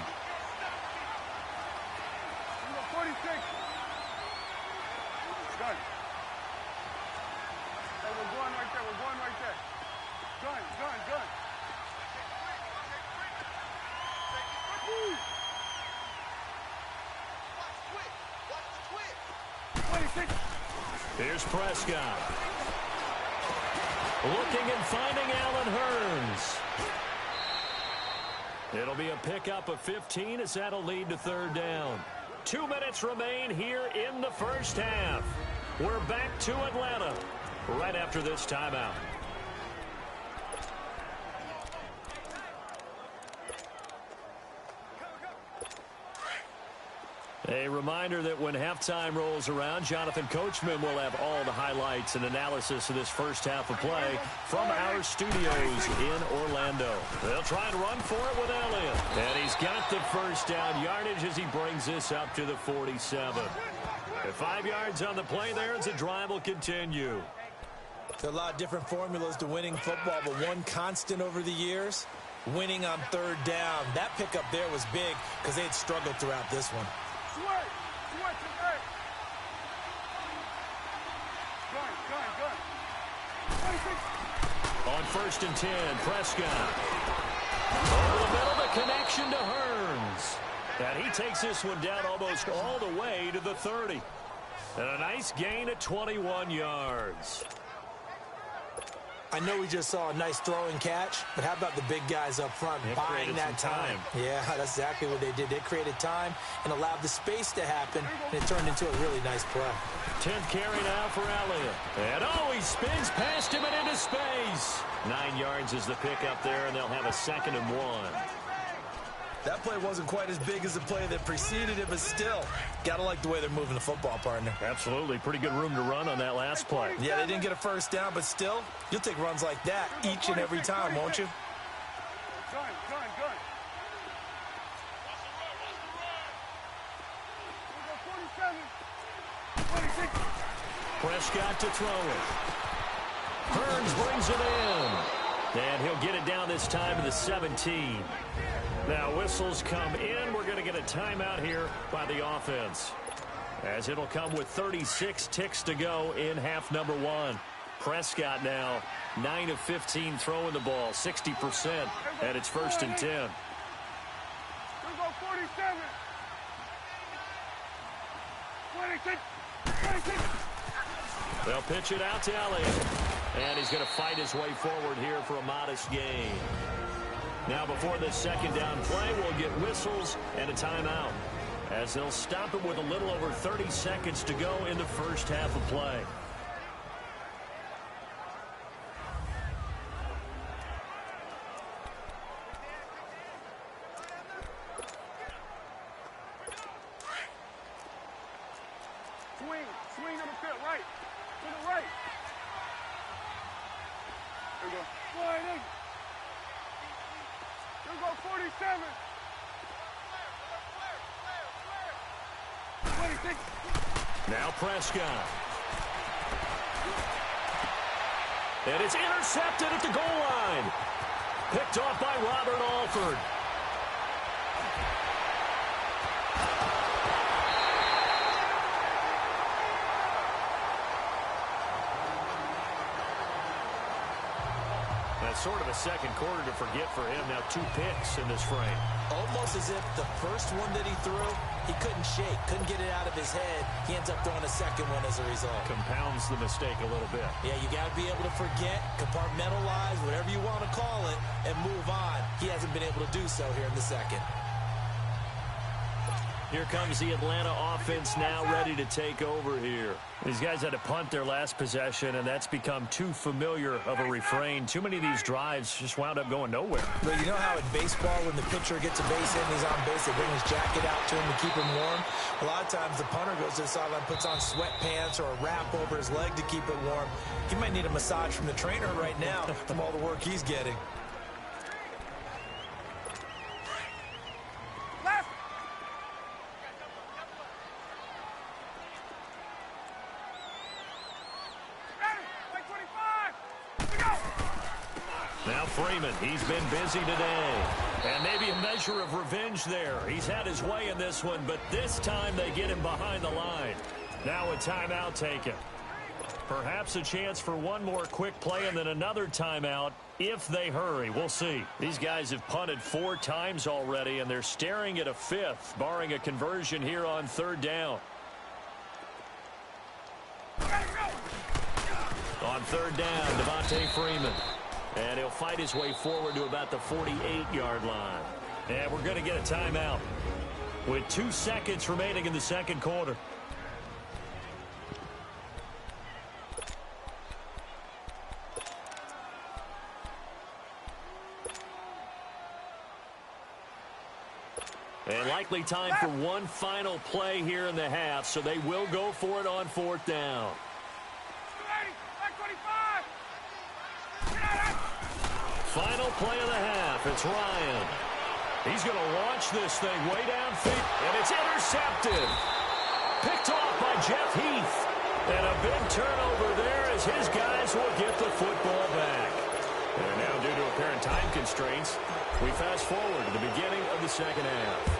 [SPEAKER 3] Gun. Hey, we're going right there. We're going right there. Gun, gun, gun. Woo. 26.
[SPEAKER 1] Here's Prescott. Looking and finding Allen Hurns. It'll be a pickup of 15 as that'll lead to 3rd down. 2 minutes remain here in the first half. We're back to Atlanta right after this timeout. A reminder that when halftime rolls around, Jonathan Coachman will have all the highlights and analysis of this first half of play from our studios in Orlando. They'll try and run for it with Elliott. And he's got the first down yardage as he brings this up to the 47. At 5 yards on the play there as the drive will continue.
[SPEAKER 2] There are a lot of different formulas to winning football, but one constant over the years, winning on 3rd down. That pickup there was big because they had struggled throughout this one.
[SPEAKER 3] Switch, hey. Gun, gun, gun. 26.
[SPEAKER 1] On 1st and 10, Prescott. Over the middle, the connection to Hurns. And he takes this one down almost all the way to the 30. And a nice gain at 21 yards.
[SPEAKER 2] I know we just saw a nice throwing catch, but how about the big guys up front buying that time? Yeah, that's exactly what they did. They created time and allowed the space to happen, and it turned into a really nice play.
[SPEAKER 1] 10th carry now for Elliott. And he spins past him and into space. 9 yards is the pickup there, and they'll have a 2nd and 1.
[SPEAKER 2] That play wasn't quite as big as the play that preceded it, but still, gotta like the way they're moving the football, partner.
[SPEAKER 1] Absolutely. Pretty good room to run on that last play.
[SPEAKER 2] Yeah, they didn't get a first down, but still, you'll take runs like that each and every time, won't you?
[SPEAKER 3] Gun, gun, gun. Here we go, 47. 26.
[SPEAKER 1] Prescott to throw it. Hurns brings it in. And he'll get it down this time to the 17. Now whistles come in. We're going to get a timeout here by the offense, as it'll come with 36 ticks to go in half number 1. Prescott now 9 of 15 throwing the ball, 60%, and it's 1st and 10.
[SPEAKER 3] Here we go, 47. 26. 26.
[SPEAKER 1] They'll pitch it out to Elliott, and he's going to fight his way forward here for a modest gain. Now before this 2nd down play, we'll get whistles and a timeout, as they'll stop it with a little over 30 seconds to go in the first half of play.
[SPEAKER 3] Swing to the field, right. To the right. There you go. Sliding. There you go, 47. 26.
[SPEAKER 1] Now Prescott. And it's intercepted at the goal line. Picked off by Robert Alford. That's sort of a second quarter to forget for him. Now 2 picks in this frame.
[SPEAKER 2] Almost as if the first one that he threw, he couldn't shake, couldn't get it out of his head. He ends up throwing a second one as a result.
[SPEAKER 1] Compounds the mistake a little bit.
[SPEAKER 2] Yeah, you got to be able to forget, compartmentalize, whatever you want to call it, and move on. He hasn't been able to do so here in the second.
[SPEAKER 1] Here comes the Atlanta offense now ready to take over here. These guys had to punt their last possession, and that's become too familiar of a refrain. Too many of these drives just wound up going nowhere.
[SPEAKER 2] But you know how in baseball, when the pitcher gets a base hit and he's on base, they bring his jacket out to him to keep him warm? A lot of times the punter goes to the sideline, puts on sweatpants or a wrap over his leg to keep it warm. He might need a massage from the trainer right now from all the work he's getting.
[SPEAKER 1] Now Freeman, he's been busy today. And maybe a measure of revenge there. He's had his way in this one, but this time they get him behind the line. Now a timeout taken. Perhaps a chance for one more quick play and then another timeout if they hurry. We'll see. These guys have punted 4 times already, and they're staring at a 5th, barring a conversion here on 3rd down. On 3rd down, Devontae Freeman. And he'll fight his way forward to about the 48-yard line. And we're going to get a timeout with 2 seconds remaining in the second quarter. And likely time for one final play here in the half, so they will go for it on 4th down. Final play of the half. It's Ryan. He's going to launch this thing way downfield, and it's intercepted. Picked off by Jeff Heath. And a big turnover there as his guys will get the football back. And now, due to apparent time constraints, we fast forward to the beginning of the second half.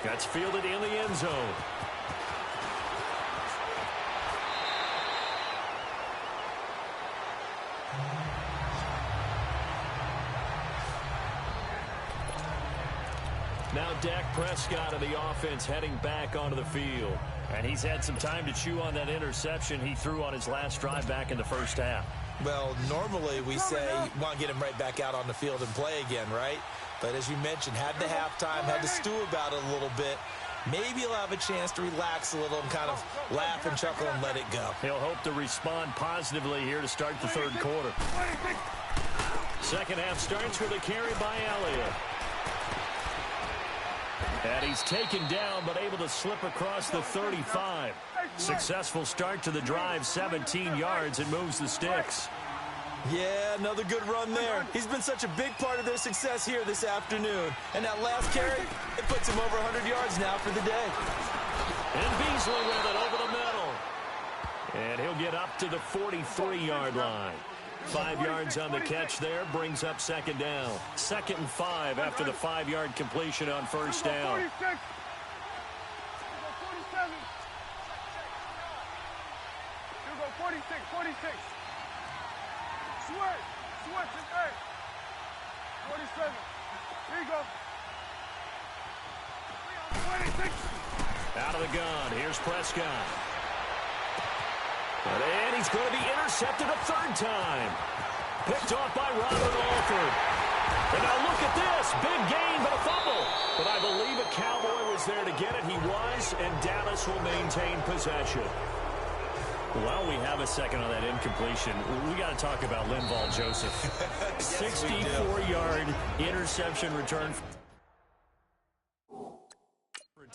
[SPEAKER 1] That's fielded in the end zone. Now Dak Prescott of the offense heading back onto the field. And he's had some time to chew on that interception he threw on his last drive back in the first half.
[SPEAKER 2] Well, normally we say you want to get him right back out on the field and play again, right? But as you mentioned, had the halftime, had to stew about it a little bit. Maybe he'll have a chance to relax a little and kind of laugh and chuckle and let it go.
[SPEAKER 1] He'll hope to respond positively here to start the third quarter. Second half starts with a carry by Elliott. And he's taken down, but able to slip across the 35. Successful start to the drive, 17 yards, and moves the sticks.
[SPEAKER 2] Yeah, another good run there. He's been such a big part of their success here this afternoon. And that last carry, it puts him over 100 yards now for the day.
[SPEAKER 1] And Beasley with it over the middle. And he'll get up to the 43-yard line. 5 yards on the catch there, brings up second down. 2nd and 5 after the 5-yard completion on first down.
[SPEAKER 3] 46. 47. You go 46, 46. Switch, it's A. 47. Here you go. 26.
[SPEAKER 1] Out of the gun, here's Prescott. And he's going to be intercepted a 3rd time. Picked off by Robert Alford. And now look at this. Big gain, but a fumble. But I believe a Cowboy was there to get it. He was, and Dallas will maintain possession. While we have a second on that incompletion, we got to talk about Linval Joseph. 64-yard interception return.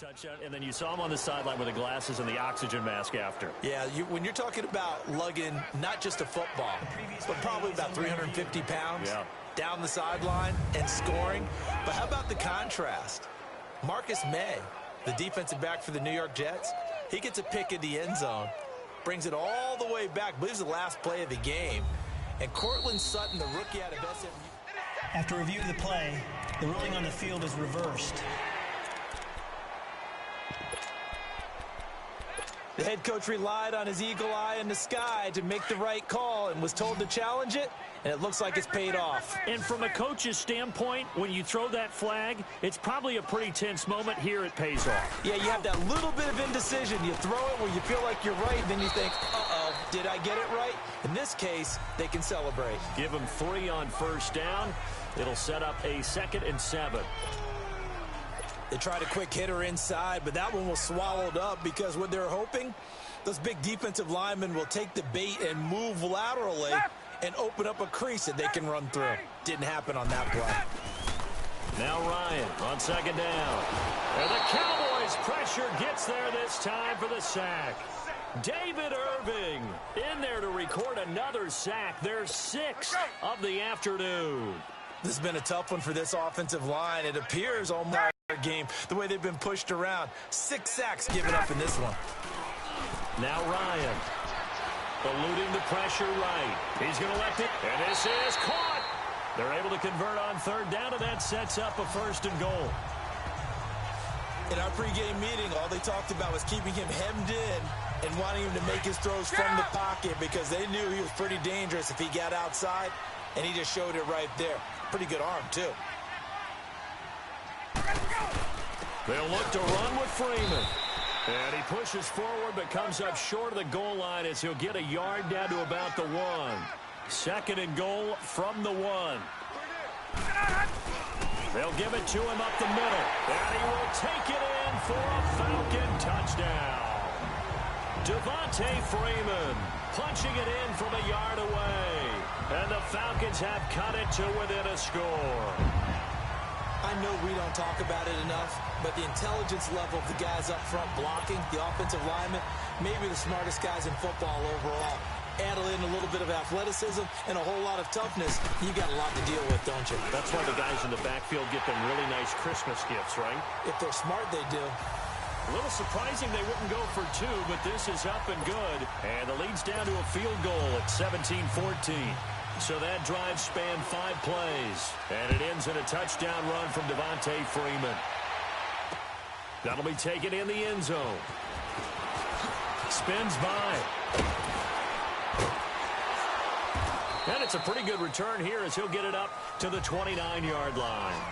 [SPEAKER 1] touchdown, and then you saw him on the sideline with the glasses and the oxygen mask after.
[SPEAKER 2] Yeah, when you're talking about lugging not just a football, but probably about 350 pounds down the sideline and scoring. But how about the contrast? Marcus May, the defensive back for the New York Jets, he gets a pick in the end zone, brings it all the way back, believes the last play of the game. And Cortland Sutton, the rookie out of SMU.
[SPEAKER 4] After review of the play, the ruling on the field is reversed.
[SPEAKER 2] The head coach relied on his eagle eye in the sky to make the right call and was told to challenge it, and it looks like it's paid off.
[SPEAKER 1] And from a coach's standpoint, when you throw that flag, it's probably a pretty tense moment. Here it pays off.
[SPEAKER 2] Yeah, you have that little bit of indecision. You throw it where you feel like you're right, then you think, uh-oh, did I get it right? In this case, they can celebrate.
[SPEAKER 1] Give them 3 on first down. It'll set up a 2nd and 7.
[SPEAKER 2] They tried a quick hitter inside, but that one was swallowed up because what they're hoping, those big defensive linemen will take the bait and move laterally and open up a crease that they can run through. Didn't happen on that play.
[SPEAKER 1] Now Ryan on 2nd down. And the Cowboys' pressure gets there this time for the sack. David Irving in there to record another sack. Their 6th of the afternoon.
[SPEAKER 2] This has been a tough one for this offensive line. It appears almost game the way they've been pushed around. 6 sacks given up in this one.
[SPEAKER 1] Now Ryan eluding the pressure right. He's going to let it, and this is caught. They're able to convert on 3rd down, and that sets up a 1st and goal.
[SPEAKER 2] In our pregame meeting, all they talked about was keeping him hemmed in and wanting him to make his throws from the pocket because they knew he was pretty dangerous if he got outside, and he just showed it right there. Pretty good arm, too.
[SPEAKER 1] They'll look to run with Freeman. And he pushes forward but comes up short of the goal line as he'll get a yard down to about the 1. 2nd and goal from the 1. They'll give it to him up the middle. And he will take it in for a Falcon touchdown. Devontae Freeman punching it in from a yard away. And the Falcons have cut it to within a score.
[SPEAKER 2] I know we don't talk about it enough, but the intelligence level of the guys up front blocking, the offensive linemen, maybe the smartest guys in football overall. Add in a little bit of athleticism and a whole lot of toughness, you got a lot to deal with, don't you?
[SPEAKER 1] That's why the guys in the backfield get them really nice Christmas gifts, right?
[SPEAKER 2] If they're smart, they do.
[SPEAKER 1] A little surprising they wouldn't go for 2, but this is up and good. And the lead's down to a field goal at 17-14. So that drive spanned 5 plays. And it ends in a touchdown run from Devontae Freeman. That'll be taken in the end zone. Spins by. And it's a pretty good return here as he'll get it up to the 29-yard line.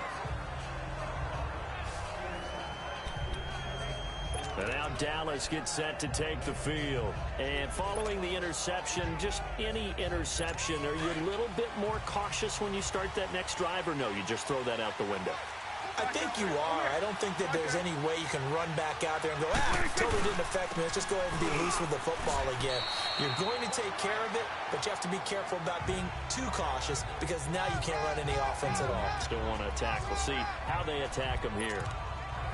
[SPEAKER 1] And now Dallas gets set to take the field. And following the interception, just any interception, are you a little bit more cautious when you start that next drive, or no, you just throw that out the window?
[SPEAKER 2] I think you are. I don't think that there's any way you can run back out there and go, totally didn't affect me. Let's just go ahead and be loose with the football again. You're going to take care of it, but you have to be careful about being too cautious because now you can't run any offense at all.
[SPEAKER 1] Still want to attack. We'll see how they attack them here.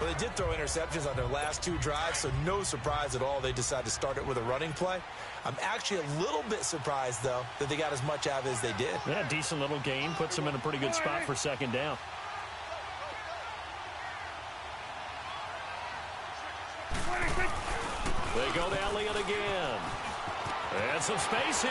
[SPEAKER 2] Well, they did throw interceptions on their last 2 drives, so no surprise at all they decided to start it with a running play. I'm actually a little bit surprised, though, that they got as much out of it as they did.
[SPEAKER 1] Yeah, decent little gain. Puts them in a pretty good spot for 2nd down. They go to Elliott again. And some space here.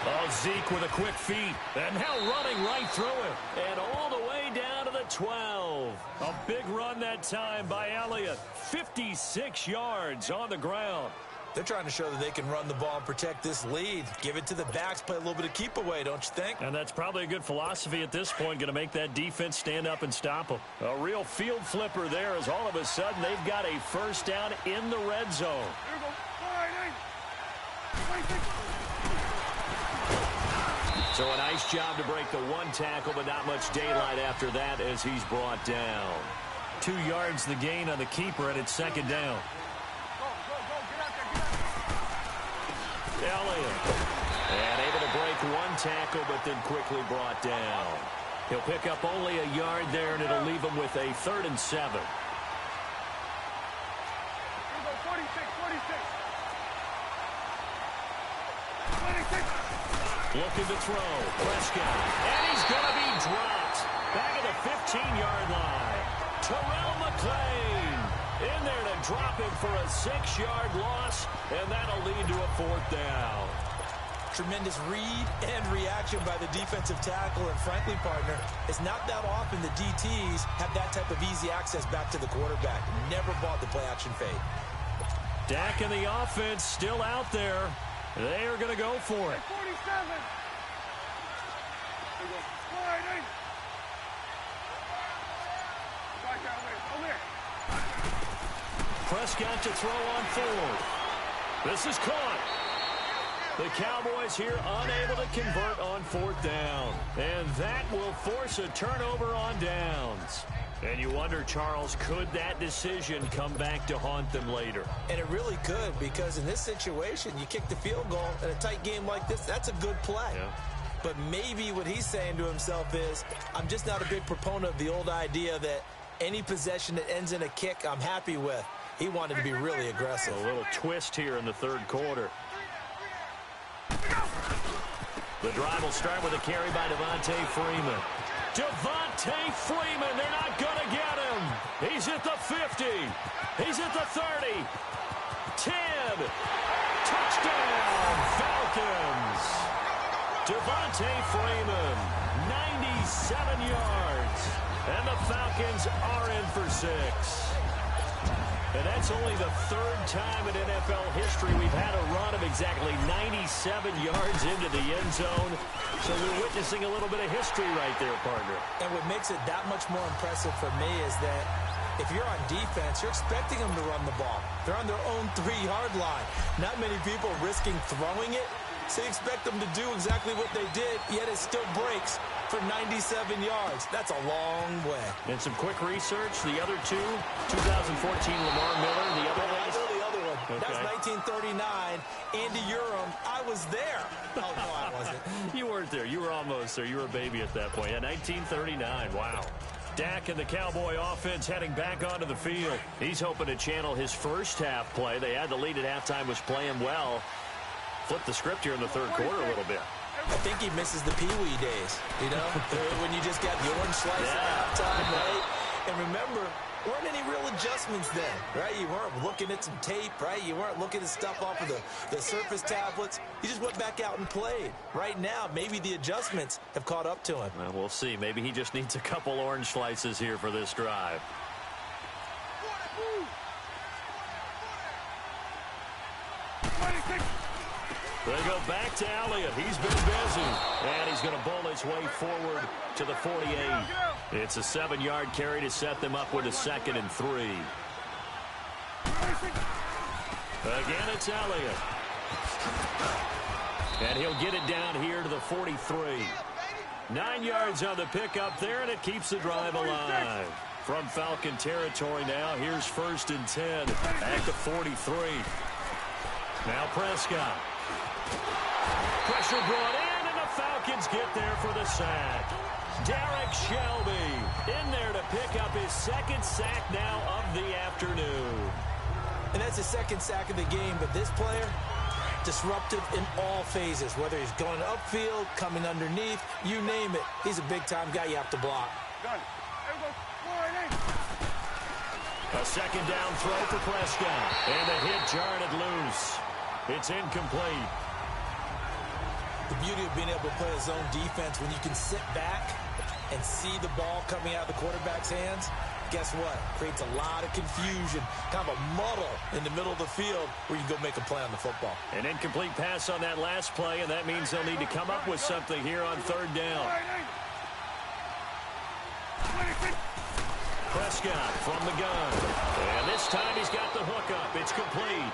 [SPEAKER 1] Oh, Zeke with a quick feed. And now running right through it. And all the way down to the 12. A big run that time by Elliott. 56 yards on the ground.
[SPEAKER 2] They're trying to show that they can run the ball and protect this lead. Give it to the backs, play a little bit of keep away, don't you think?
[SPEAKER 1] And that's probably a good philosophy at this point, going to make that defense stand up and stop them. A real field flipper there as all of a sudden they've got a 1st down in the red zone. So a nice job to break the 1 tackle, but not much daylight after that as he's brought down. 2 yards the gain on the keeper, and it's 2nd down. Elliott. And able to break 1 tackle, but then quickly brought down. He'll pick up only a yard there, and it'll leave him with a 3rd and 7.
[SPEAKER 3] Here we go, 46, 46. 26.
[SPEAKER 1] Looking to throw. Prescott. And he's going to be dropped. Back at the 15-yard line. Terrell McClain in there to drop him for a 6-yard loss, and that'll lead to a 4th down.
[SPEAKER 2] Tremendous read and reaction by the defensive tackle, and frankly, partner, it's not that often the DTs have that type of easy access back to the quarterback. Never bought the play-action fade.
[SPEAKER 1] Dak and the offense still out there. They are going to go for it.
[SPEAKER 3] 47. Here we go. Sliding. Back out there.
[SPEAKER 1] Prescott to throw on 4th. This is caught. The Cowboys here unable to convert on 4th down. And that will force a turnover on downs. And you wonder, Charles, could that decision come back to haunt them later?
[SPEAKER 2] And it really could, because in this situation, you kick the field goal in a tight game like this, that's a good play.
[SPEAKER 1] Yeah.
[SPEAKER 2] But maybe what he's saying to himself is, I'm just not a big proponent of the old idea that any possession that ends in a kick I'm happy with. He wanted to be really aggressive.
[SPEAKER 1] A little twist here in the 3rd quarter. The drive will start with a carry by Devontae Freeman. Devontae Freeman, they're not going to get him. He's at the 50. He's at the 30. 10. Touchdown, Falcons. Devontae Freeman, 97 yards. And the Falcons are in for 6. And that's only the 3rd time in NFL history we've had a run of exactly 97 yards into the end zone. So we're witnessing a little bit of history right there, partner.
[SPEAKER 2] And what makes it that much more impressive for me is that if you're on defense, you're expecting them to run the ball. They're on their own 3-yard line. Not many people risking throwing it. So you expect them to do exactly what they did, yet it still breaks for 97 yards. That's a long way.
[SPEAKER 1] And some quick research. The other two, 2014 Lamar Miller, the other one.
[SPEAKER 2] I know the other one.
[SPEAKER 1] Okay.
[SPEAKER 2] That was 1939. Andy Urim. I was there. Oh, no, I wasn't.
[SPEAKER 1] You weren't there. You were almost there. You were a baby at that point. Yeah, 1939. Wow. Dak and the Cowboy offense heading back onto the field. He's hoping to channel his first half play. They had the lead at halftime, was playing well. Flip the script here in the 3rd quarter a little bit.
[SPEAKER 2] I think he misses the Pee-wee days, you know, when you just got the orange slice at halftime, right? And remember, there weren't any real adjustments then, right? You weren't looking at some tape, right? You weren't looking at stuff off of the Surface tablets. You just went back out and played. Right now, maybe the adjustments have caught up to him.
[SPEAKER 1] Well, we'll see. Maybe he just needs a couple orange slices here for this drive. They go back to Elliott. He's been busy. And he's going to bowl his way forward to the 48. It's a 7-yard carry to set them up with a 2nd and 3. Again, it's Elliott. And he'll get it down here to the 43. 9 yards on the pickup there, and it keeps the drive alive. From Falcon territory now, here's 1st and 10 at the 43. Now Prescott. Pressure brought in, and the Falcons get there for the sack. Derek Shelby in there to pick up his 2nd sack now of the afternoon.
[SPEAKER 2] And that's his 2nd sack of the game, but this player, disruptive in all phases, whether he's going upfield, coming underneath, you name it. He's a big-time guy you have to block.
[SPEAKER 1] A 2nd down throw for Prescott, and the hit jarred it loose. It's incomplete.
[SPEAKER 2] The beauty of being able to play a zone defense, when you can sit back and see the ball coming out of the quarterback's hands, guess what? Creates a lot of confusion, kind of a muddle in the middle of the field where you can go make a play on the football.
[SPEAKER 1] An incomplete pass on that last play, and that means they'll need to come up with something here on 3rd down. Prescott from the gun. And this time he's got the hook up. It's complete.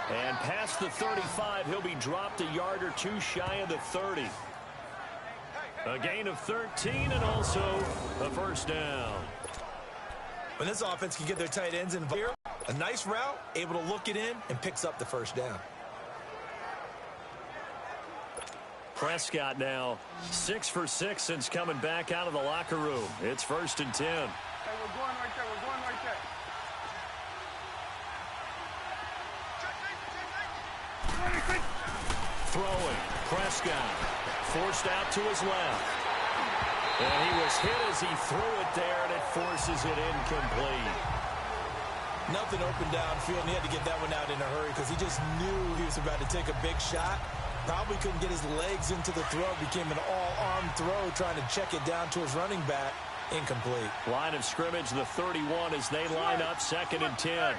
[SPEAKER 1] And past the 35, he'll be dropped a yard or 2 shy of the 30. A gain of 13 and also a 1st down.
[SPEAKER 2] When this offense can get their tight ends in here, a nice route, able to look it in, and picks up the 1st down.
[SPEAKER 1] Prescott now 6 for 6 since coming back out of the locker room. It's 1st and 10.
[SPEAKER 3] Hey, we're going right there. We're going right there.
[SPEAKER 1] Throwing. Prescott forced out to his left. And he was hit as he threw it there, and it forces it incomplete.
[SPEAKER 2] Nothing open downfield, and he had to get that one out in a hurry because he just knew he was about to take a big shot. Probably couldn't get his legs into the throw. Became an all-arm throw, trying to check it down to his running back. Incomplete.
[SPEAKER 1] Line of scrimmage, the 31 as they line up 2nd and 10.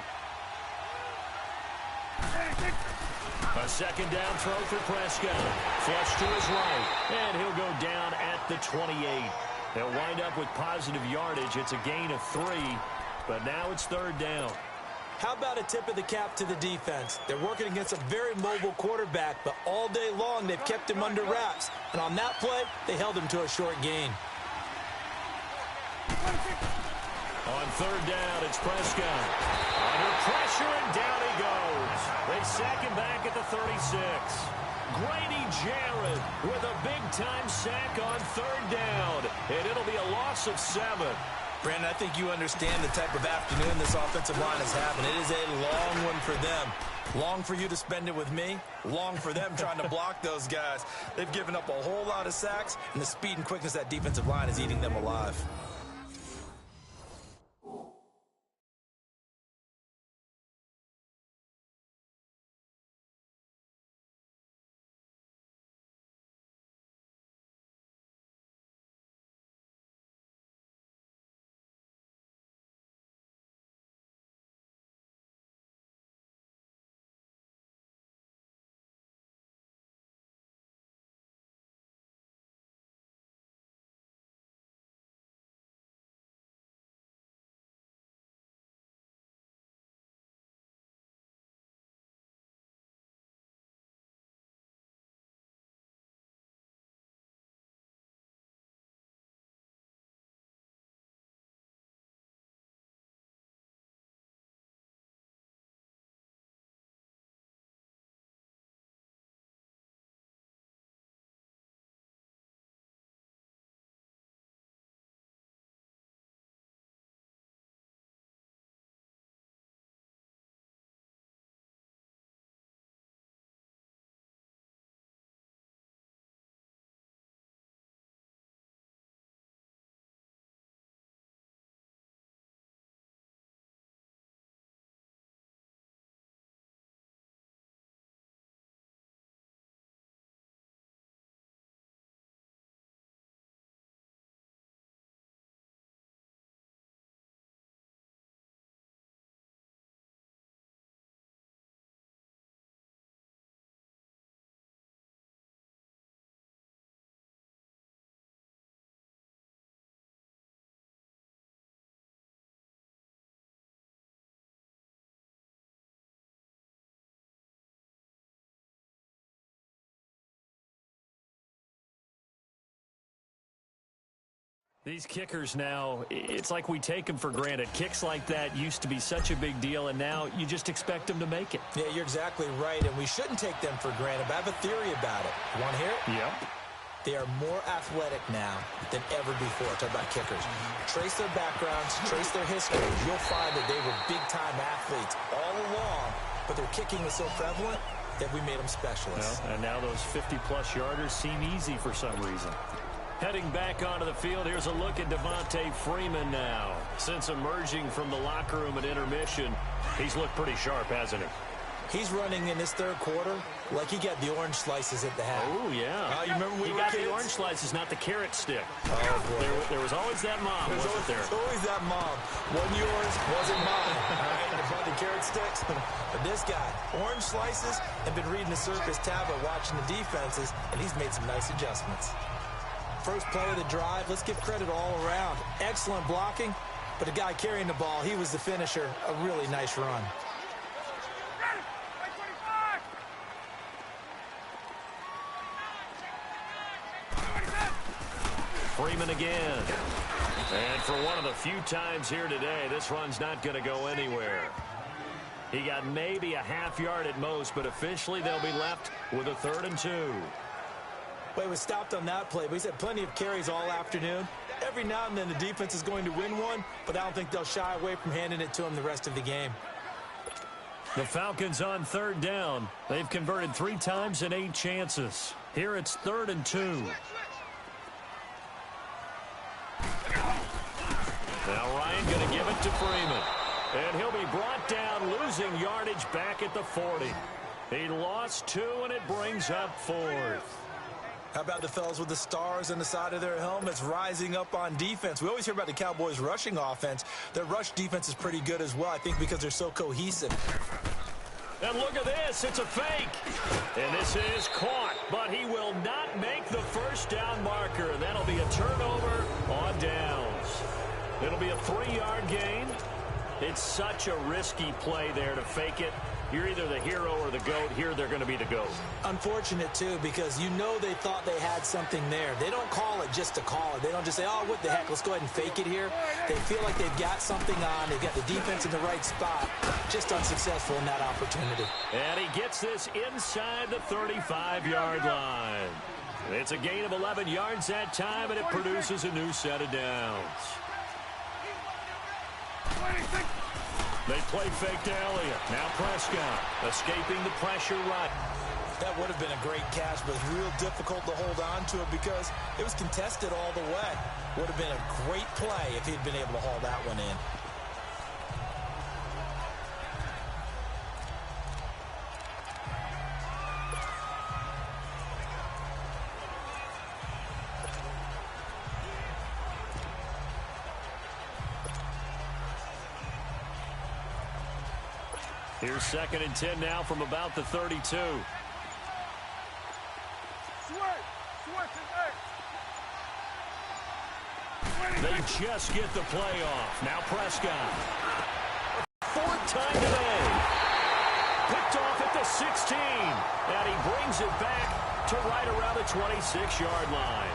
[SPEAKER 1] A 2nd down throw for Prescott. Flush to his right, and he'll go down at the 28. They'll wind up with positive yardage. It's a gain of 3, but now it's 3rd down.
[SPEAKER 2] How about a tip of the cap to the defense? They're working against a very mobile quarterback, but all day long they've kept him under wraps. And on that play, they held him to a short gain.
[SPEAKER 1] On 3rd down, it's Prescott. Under pressure, and down he goes. They sack him back at the 36. Grady Jarrett with a big-time sack on 3rd down. And it'll be a loss of 7.
[SPEAKER 2] Brandon, I think you understand the type of afternoon this offensive line is having. It is a long one for them. Long for you to spend it with me. Long for them trying to block those guys. They've given up a whole lot of sacks, and the speed and quickness of that defensive line is eating them alive.
[SPEAKER 1] These kickers now, it's like we take them for granted. Kicks like that used to be such a big deal, and now you just expect them to make it.
[SPEAKER 2] Yeah, you're exactly right, and we shouldn't take them for granted, but I have a theory about it. You want to hear it?
[SPEAKER 1] Yep.
[SPEAKER 2] They are more athletic now than ever before. Talk about kickers. Trace their backgrounds, trace their history. You'll find that they were big-time athletes all along, but their kicking was so prevalent that we made them specialists.
[SPEAKER 1] Well, and now those 50-plus yarders seem easy for some reason. Heading back onto the field, here's a look at Devontae Freeman now. Since emerging from the locker room at intermission, he's looked pretty sharp, hasn't he?
[SPEAKER 2] He's running in this third quarter like he got the orange slices at the half.
[SPEAKER 1] Oh, yeah.
[SPEAKER 2] You remember
[SPEAKER 1] he got the orange slices, not the carrot stick.
[SPEAKER 2] Oh, boy.
[SPEAKER 1] There was always that mom, wasn't there?
[SPEAKER 2] There's always that mom. Wasn't yours, wasn't mine. All right, they brought the carrot sticks. But this guy, orange slices, and been reading the surface tablet, watching the defenses, and he's made some nice adjustments. First play of the drive, let's give credit all around. Excellent blocking, but the guy carrying the ball, he was the finisher. A really nice run.
[SPEAKER 1] Freeman again. And for one of the few times here today, this run's not going to go anywhere. He got maybe a half yard at most, but officially they'll be left with a 3rd and 2.
[SPEAKER 2] Well, he was stopped on that play, but he's had plenty of carries all afternoon. Every now and then the defense is going to win one, but I don't think they'll shy away from handing it to him the rest of the game.
[SPEAKER 1] The Falcons on third down. They've converted 3 times in 8 chances. Here it's 3rd and 2. Now Ryan going to give it to Freeman. And he'll be brought down, losing yardage back at the 40. He lost 2, and it brings up 4th.
[SPEAKER 2] How about the fellas with the stars on the side of their helmets rising up on defense? We always hear about the Cowboys' rushing offense. Their rush defense is pretty good as well, I think, because they're so cohesive.
[SPEAKER 1] And look at this. It's a fake. And this is caught, but he will not make the first down marker. And that'll be a turnover on downs. It'll be a 3-yard gain. It's such a risky play there to fake it. You're either the hero or the GOAT. Here they're going to be the GOAT.
[SPEAKER 2] Unfortunate, too, because you know they thought they had something there. They don't call it just to call it. They don't just say, oh, what the heck, let's go ahead and fake it here. They feel like they've got something on. They've got the defense in the right spot. Just unsuccessful in that opportunity.
[SPEAKER 1] And he gets this inside the 35-yard line. It's a gain of 11 yards that time, and it produces a new set of downs. They play fake to Elliott. Now Prescott escaping the pressure right.
[SPEAKER 2] That would have been a great catch, but real difficult to hold on to it because it was contested all the way. Would have been a great play if he'd been able to haul that one in.
[SPEAKER 1] Here's 2nd and 10 now from about the 32. They just get the play off. Now Prescott. 4th time today. Picked off at the 16. And he brings it back to right around the 26-yard line.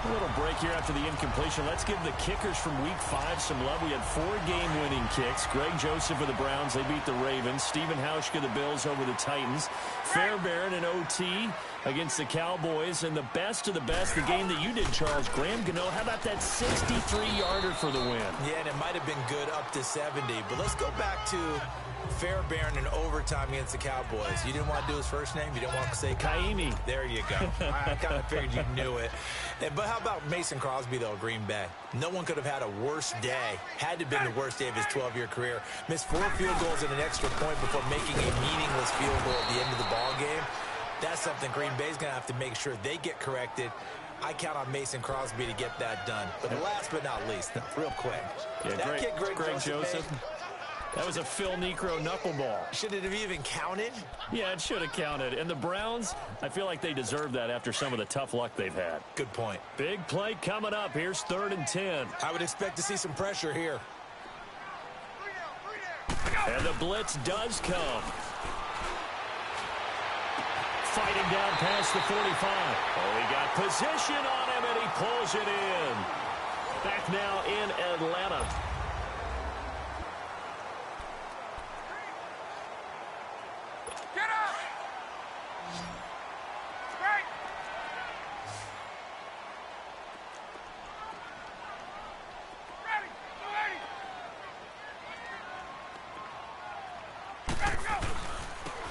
[SPEAKER 1] A little break here after the incompletion. Let's give the kickers from Week 5 some love. We had 4 game-winning kicks. Greg Joseph of the Browns, they beat the Ravens. Stephen Hauschka, the Bills, over the Titans. Fairbairn and OT against the Cowboys. And the best of the best, the game that you did, Charles, Graham Gano. How about that 63-yarder for the win?
[SPEAKER 2] Yeah, and it might have been good up to 70. But let's go back to Fairbairn in overtime against the Cowboys. You didn't want to do his first name? You didn't want to say
[SPEAKER 1] Kaimi.
[SPEAKER 2] There you go. I kind of figured you knew it. But how about Mason Crosby, though, Green Bay? No one could have had a worse day. Had to have been the worst day of his 12-year career. Missed 4 field goals and an extra point before making a meaningless field goal at the end of the ball game. That's something Green Bay's going to have to make sure they get corrected. I count on Mason Crosby to get that done. But last but not least, real quick.
[SPEAKER 1] Yeah,
[SPEAKER 2] that kid, Greg Joseph.
[SPEAKER 1] That was a Phil Necro knuckleball.
[SPEAKER 2] Should it have even counted?
[SPEAKER 1] Yeah, it should have counted. And the Browns, I feel like they deserve that after some of the tough luck they've had.
[SPEAKER 2] Good point.
[SPEAKER 1] Big play coming up. Here's 3rd and 10.
[SPEAKER 2] I would expect to see some pressure here.
[SPEAKER 1] And the blitz does come. Fighting down past the 45. Oh, he got position on him, and he pulls it in. Back now in Atlanta.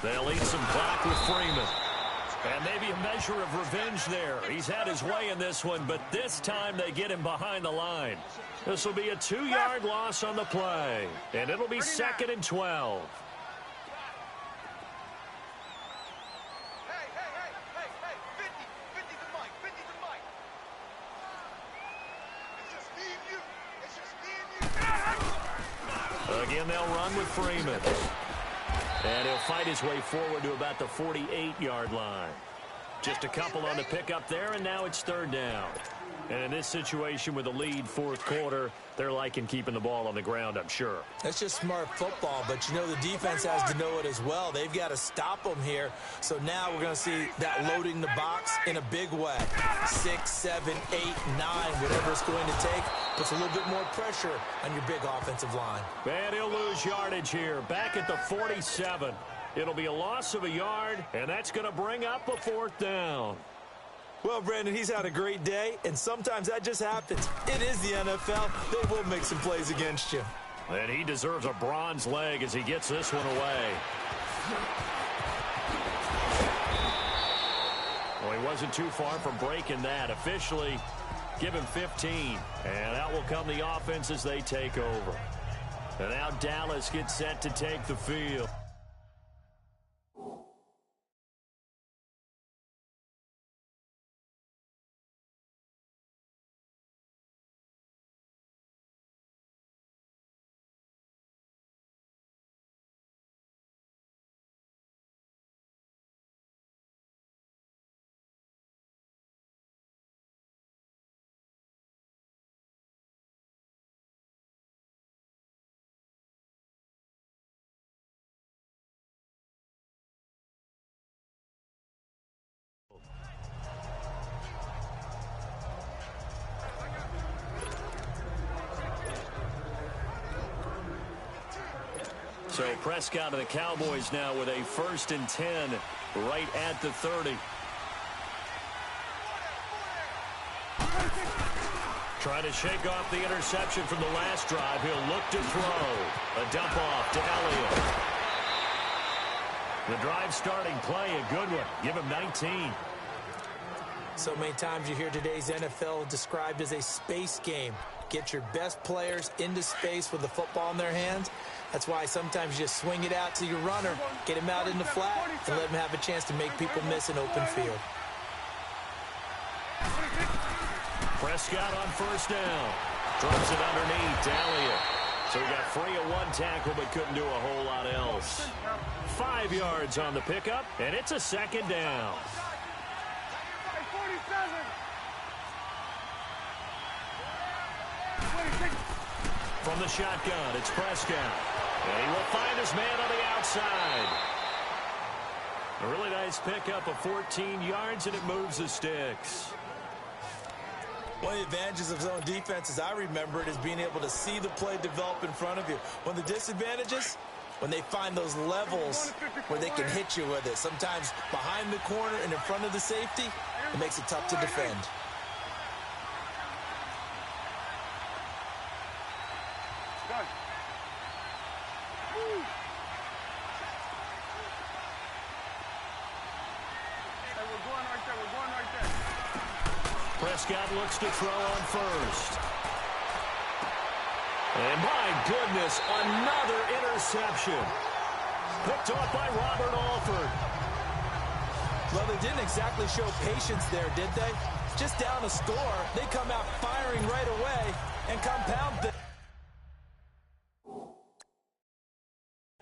[SPEAKER 1] They'll eat some clock with Freeman. And maybe a measure of revenge there. He's had his way in this one, but this time they get him behind the line. This will be a 2-yard loss on the play. And it'll be 2nd and 12. Again, they'll run with Freeman. And he'll fight his way forward to about the 48-yard line. Just a couple on the pickup there, and now it's 3rd down. And in this situation with a lead 4th quarter, they're liking keeping the ball on the ground, I'm sure.
[SPEAKER 2] That's just smart football, but you know the defense has to know it as well. They've got to stop them here. So now we're going to see that loading the box in a big way. 6, 7, 8, 9, whatever it's going to take, puts a little bit more pressure on your big offensive line.
[SPEAKER 1] And he'll lose yardage here, back at the 47. It'll be a loss of a yard, and that's going to bring up a 4th down.
[SPEAKER 2] Well, Brandon, he's had a great day, and sometimes that just happens. It is the NFL. They will make some plays against you.
[SPEAKER 1] And he deserves a bronze leg as he gets this one away. Well, he wasn't too far from breaking that. Officially, give him 15. And out will come the offense as they take over. And now Dallas gets set to take the field. So Prescott of the Cowboys now with a 1st and 10 right at the 30. Trying to shake off the interception from the last drive. He'll look to throw. A dump off to Elliott. The drive starting play, a good one. Give him 19.
[SPEAKER 2] So many times you hear today's NFL described as a space game. Get your best players into space with the football in their hands. That's why sometimes you just swing it out to your runner, get him out in the flat, and let him have a chance to make people miss an open field.
[SPEAKER 1] Prescott on 1st down. Drops it underneath to Elliott. So he got free of one tackle but couldn't do a whole lot else. 5 yards on the pickup, and it's a 2nd down. From the shotgun, it's Prescott. And he will find his man on the outside. A really nice pickup of 14 yards, and it moves the sticks.
[SPEAKER 2] One of the advantages of zone defense, as I remember it, is being able to see the play develop in front of you. One of the disadvantages, when they find those levels where they can hit you with it. Sometimes behind the corner and in front of the safety, it makes it tough to defend.
[SPEAKER 1] Prescott looks to throw on 1st. And my goodness, another interception. Picked off by Robert Alford.
[SPEAKER 2] Well, they didn't exactly show patience there, did they? Just down a score, they come out firing right away and compound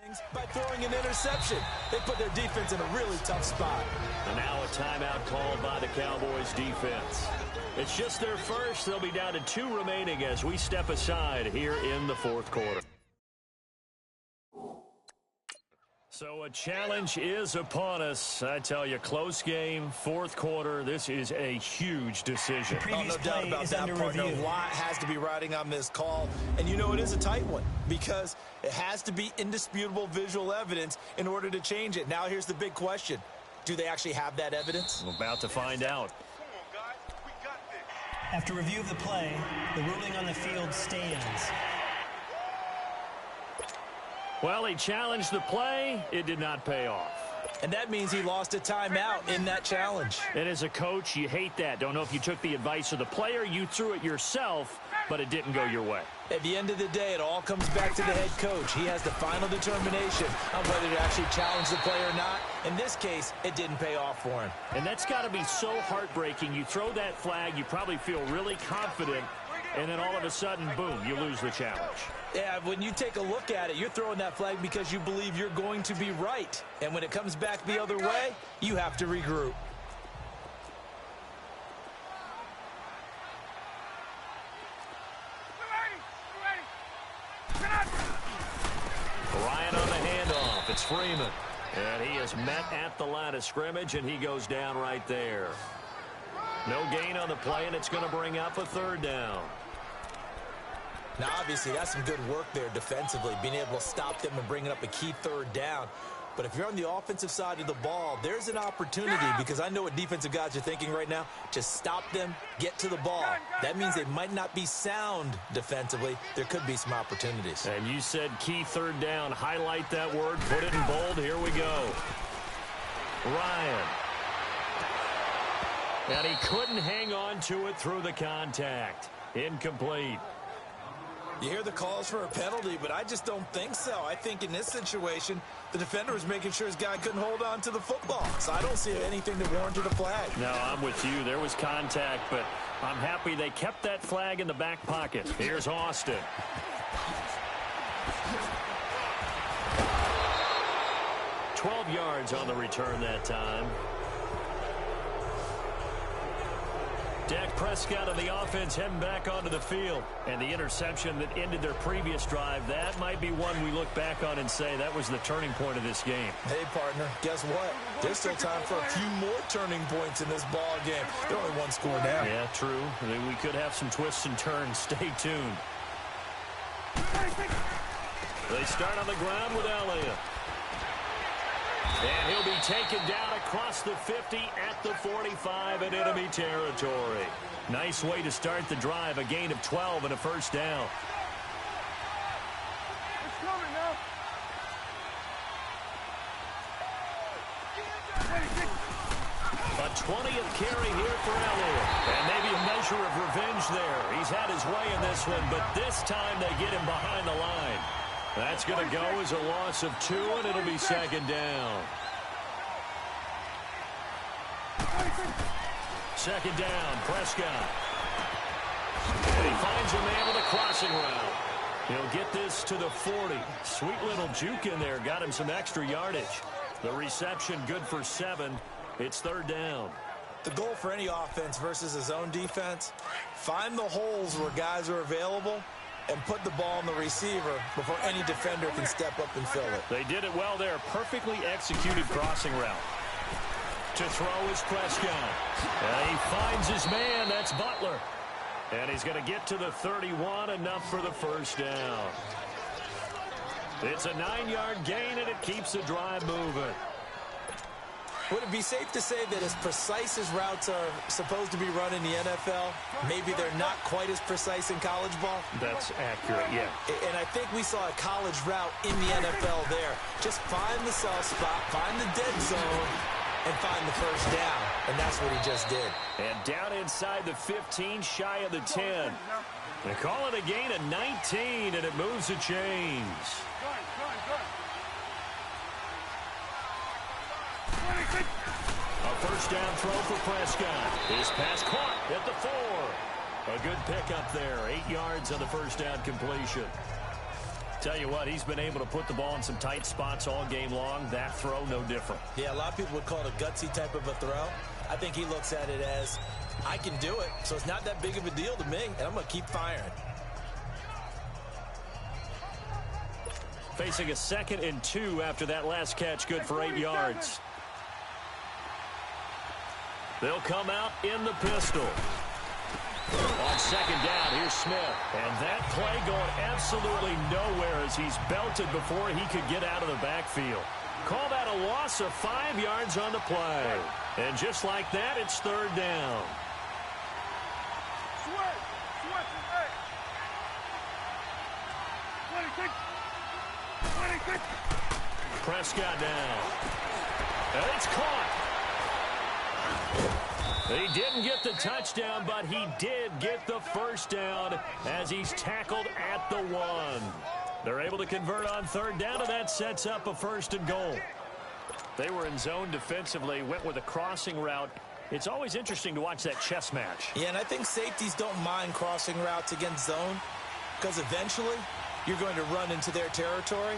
[SPEAKER 2] things by throwing an interception. They put their defense in a really tough spot.
[SPEAKER 1] And now a timeout called by the Cowboys defense. It's just their first. They'll be down to 2 remaining as we step aside here in the 4th quarter. So a challenge is upon us. I tell you, close game, 4th quarter. This is a huge decision.
[SPEAKER 2] Oh, no doubt about that, partner. A lot has to be riding on this call. And you know it is a tight one because it has to be indisputable visual evidence in order to change it. Now here's the big question. Do they actually have that evidence?
[SPEAKER 1] We're about to find out.
[SPEAKER 4] After review of the play, the ruling on the field stands.
[SPEAKER 1] Well, he challenged the play. It did not pay off.
[SPEAKER 2] And that means he lost a timeout in that challenge.
[SPEAKER 1] And as a coach, you hate that. Don't know if you took the advice of the player, you threw it yourself, but it didn't go your way.
[SPEAKER 2] At the end of the day, it all comes back to the head coach. He has the final determination on whether to actually challenge the play or not. In this case, it didn't pay off for him.
[SPEAKER 1] And that's got to be so heartbreaking. You throw that flag, you probably feel really confident, and then all of a sudden, boom, you lose the challenge.
[SPEAKER 2] Yeah, when you take a look at it, you're throwing that flag because you believe you're going to be right. And when it comes back the other way, you have to regroup.
[SPEAKER 1] Ryan on the handoff. It's Freeman. And he is met at the line of scrimmage, and he goes down right there. No gain on the play, and it's going to bring up a 3rd down.
[SPEAKER 2] Now, obviously, that's some good work there defensively, being able to stop them and bringing up a key 3rd down. But if you're on the offensive side of the ball, there's an opportunity, because I know what defensive guys are thinking right now. Just stop them, get to the ball. That means they might not be sound defensively. There could be some opportunities.
[SPEAKER 1] And you said key third down. Highlight that word, put it in bold. Here we go. Ryan. And he couldn't hang on to it through the contact. Incomplete.
[SPEAKER 2] You hear the calls for a penalty, but I just don't think so. I think in this situation, the defender was making sure his guy couldn't hold on to the football. So I don't see anything that warranted a flag.
[SPEAKER 1] No, I'm with you. There was contact, but I'm happy they kept that flag in the back pocket. Here's Austin. $12 yards on the return that time. Dak Prescott on the offense heading back onto the field. And the interception that ended their previous drive, that might be one we look back on and say that was the turning point of this game.
[SPEAKER 2] Hey, partner, guess what? There's still time for a few more turning points in this ball game. They're only one score down.
[SPEAKER 1] Yeah, true. We could have some twists and turns. Stay tuned. They start on the ground with Elliott. And he'll be taken down across the 50 at the 45 in enemy territory. Nice way to start the drive. A gain of 12 and a first down.
[SPEAKER 3] It's coming now.
[SPEAKER 1] A 20th carry here for Elliott. And maybe a measure of revenge there. He's had his way in this one, but this time they get him behind the line. That's going to go as a loss of 2, and it'll be second down. Second down, Prescott. And he finds a man with a crossing route. He'll get this to the 40. Sweet little juke in there. Got him some extra yardage. The reception good for 7. It's third down.
[SPEAKER 2] The goal for any offense versus a zone defense, find the holes where guys are available and put the ball on the receiver before any defender can step up and fill it.
[SPEAKER 1] They did it well there. Perfectly executed crossing route. To throw is Prescott. And he finds his man. That's Butler. And he's going to get to the 31, enough for the first down. It's a 9-yard gain, and it keeps the drive moving.
[SPEAKER 2] Would it be safe to say that as precise as routes are supposed to be run in the NFL, maybe they're not quite as precise in college ball?
[SPEAKER 1] That's accurate, yeah.
[SPEAKER 2] And I think we saw a college route in the NFL there. Just find the soft spot, find the dead zone, and find the first down. And that's what he just did.
[SPEAKER 1] And down inside the 15, shy of the 10. They call it a gain of 19, and it moves the chains. A first down throw for Prescott. His pass caught at the 4. A good pickup there. 8 yards on the first down completion. Tell you what, he's been able to put the ball in some tight spots all game long. That throw, no different.
[SPEAKER 2] Yeah, a lot of people would call it a gutsy type of a throw. I think he looks at it as, I can do it, so it's not that big of a deal to me, and I'm going to keep firing.
[SPEAKER 1] Facing a 2nd and 2 after that last catch, good for 8 yards. They'll come out in the pistol. On second down, here's Smith. And that play going absolutely nowhere as he's belted before he could get out of the backfield. Call that a loss of 5 yards on the play. And just like that, it's third down. Prescott now. And it's caught. He didn't get the touchdown, but he did get the first down as he's tackled at the 1. They're able to convert on third down, and that sets up a 1st and goal. They were in zone defensively, went with a crossing route. It's always interesting to watch that chess match.
[SPEAKER 2] Yeah, and I think safeties don't mind crossing routes against zone because eventually you're going to run into their territory,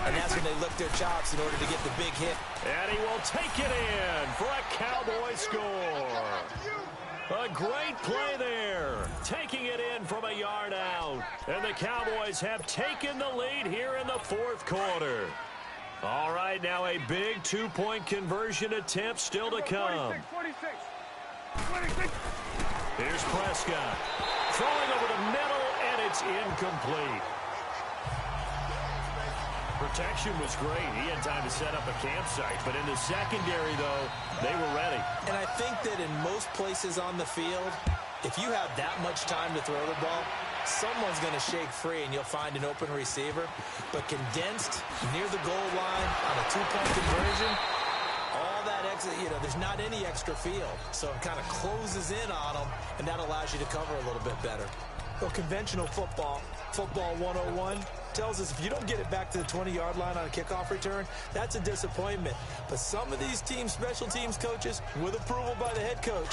[SPEAKER 2] and that's when they lick their chops in order to get the big hit.
[SPEAKER 1] And he will take it in for a Cowboy score. A great play there, taking it in from a yard out. And the Cowboys have taken the lead here in the 4th quarter. All right, now a big 2-point conversion attempt still to come.
[SPEAKER 3] 46.
[SPEAKER 1] Here's Prescott. Throwing over the middle, and it's incomplete. Protection was great. He had time to set up a campsite. But in the secondary, though, they were ready.
[SPEAKER 2] And I think that in most places on the field, if you have that much time to throw the ball, someone's going to shake free and you'll find an open receiver. But condensed near the goal line on a two-point conversion, all that extra, there's not any extra field. So it kind of closes in on them, and that allows you to cover a little bit better. Well, conventional football 101, tells us if you don't get it back to the 20-yard line on a kickoff return, that's a disappointment. But some of these teams, special teams coaches, with approval by the head coach,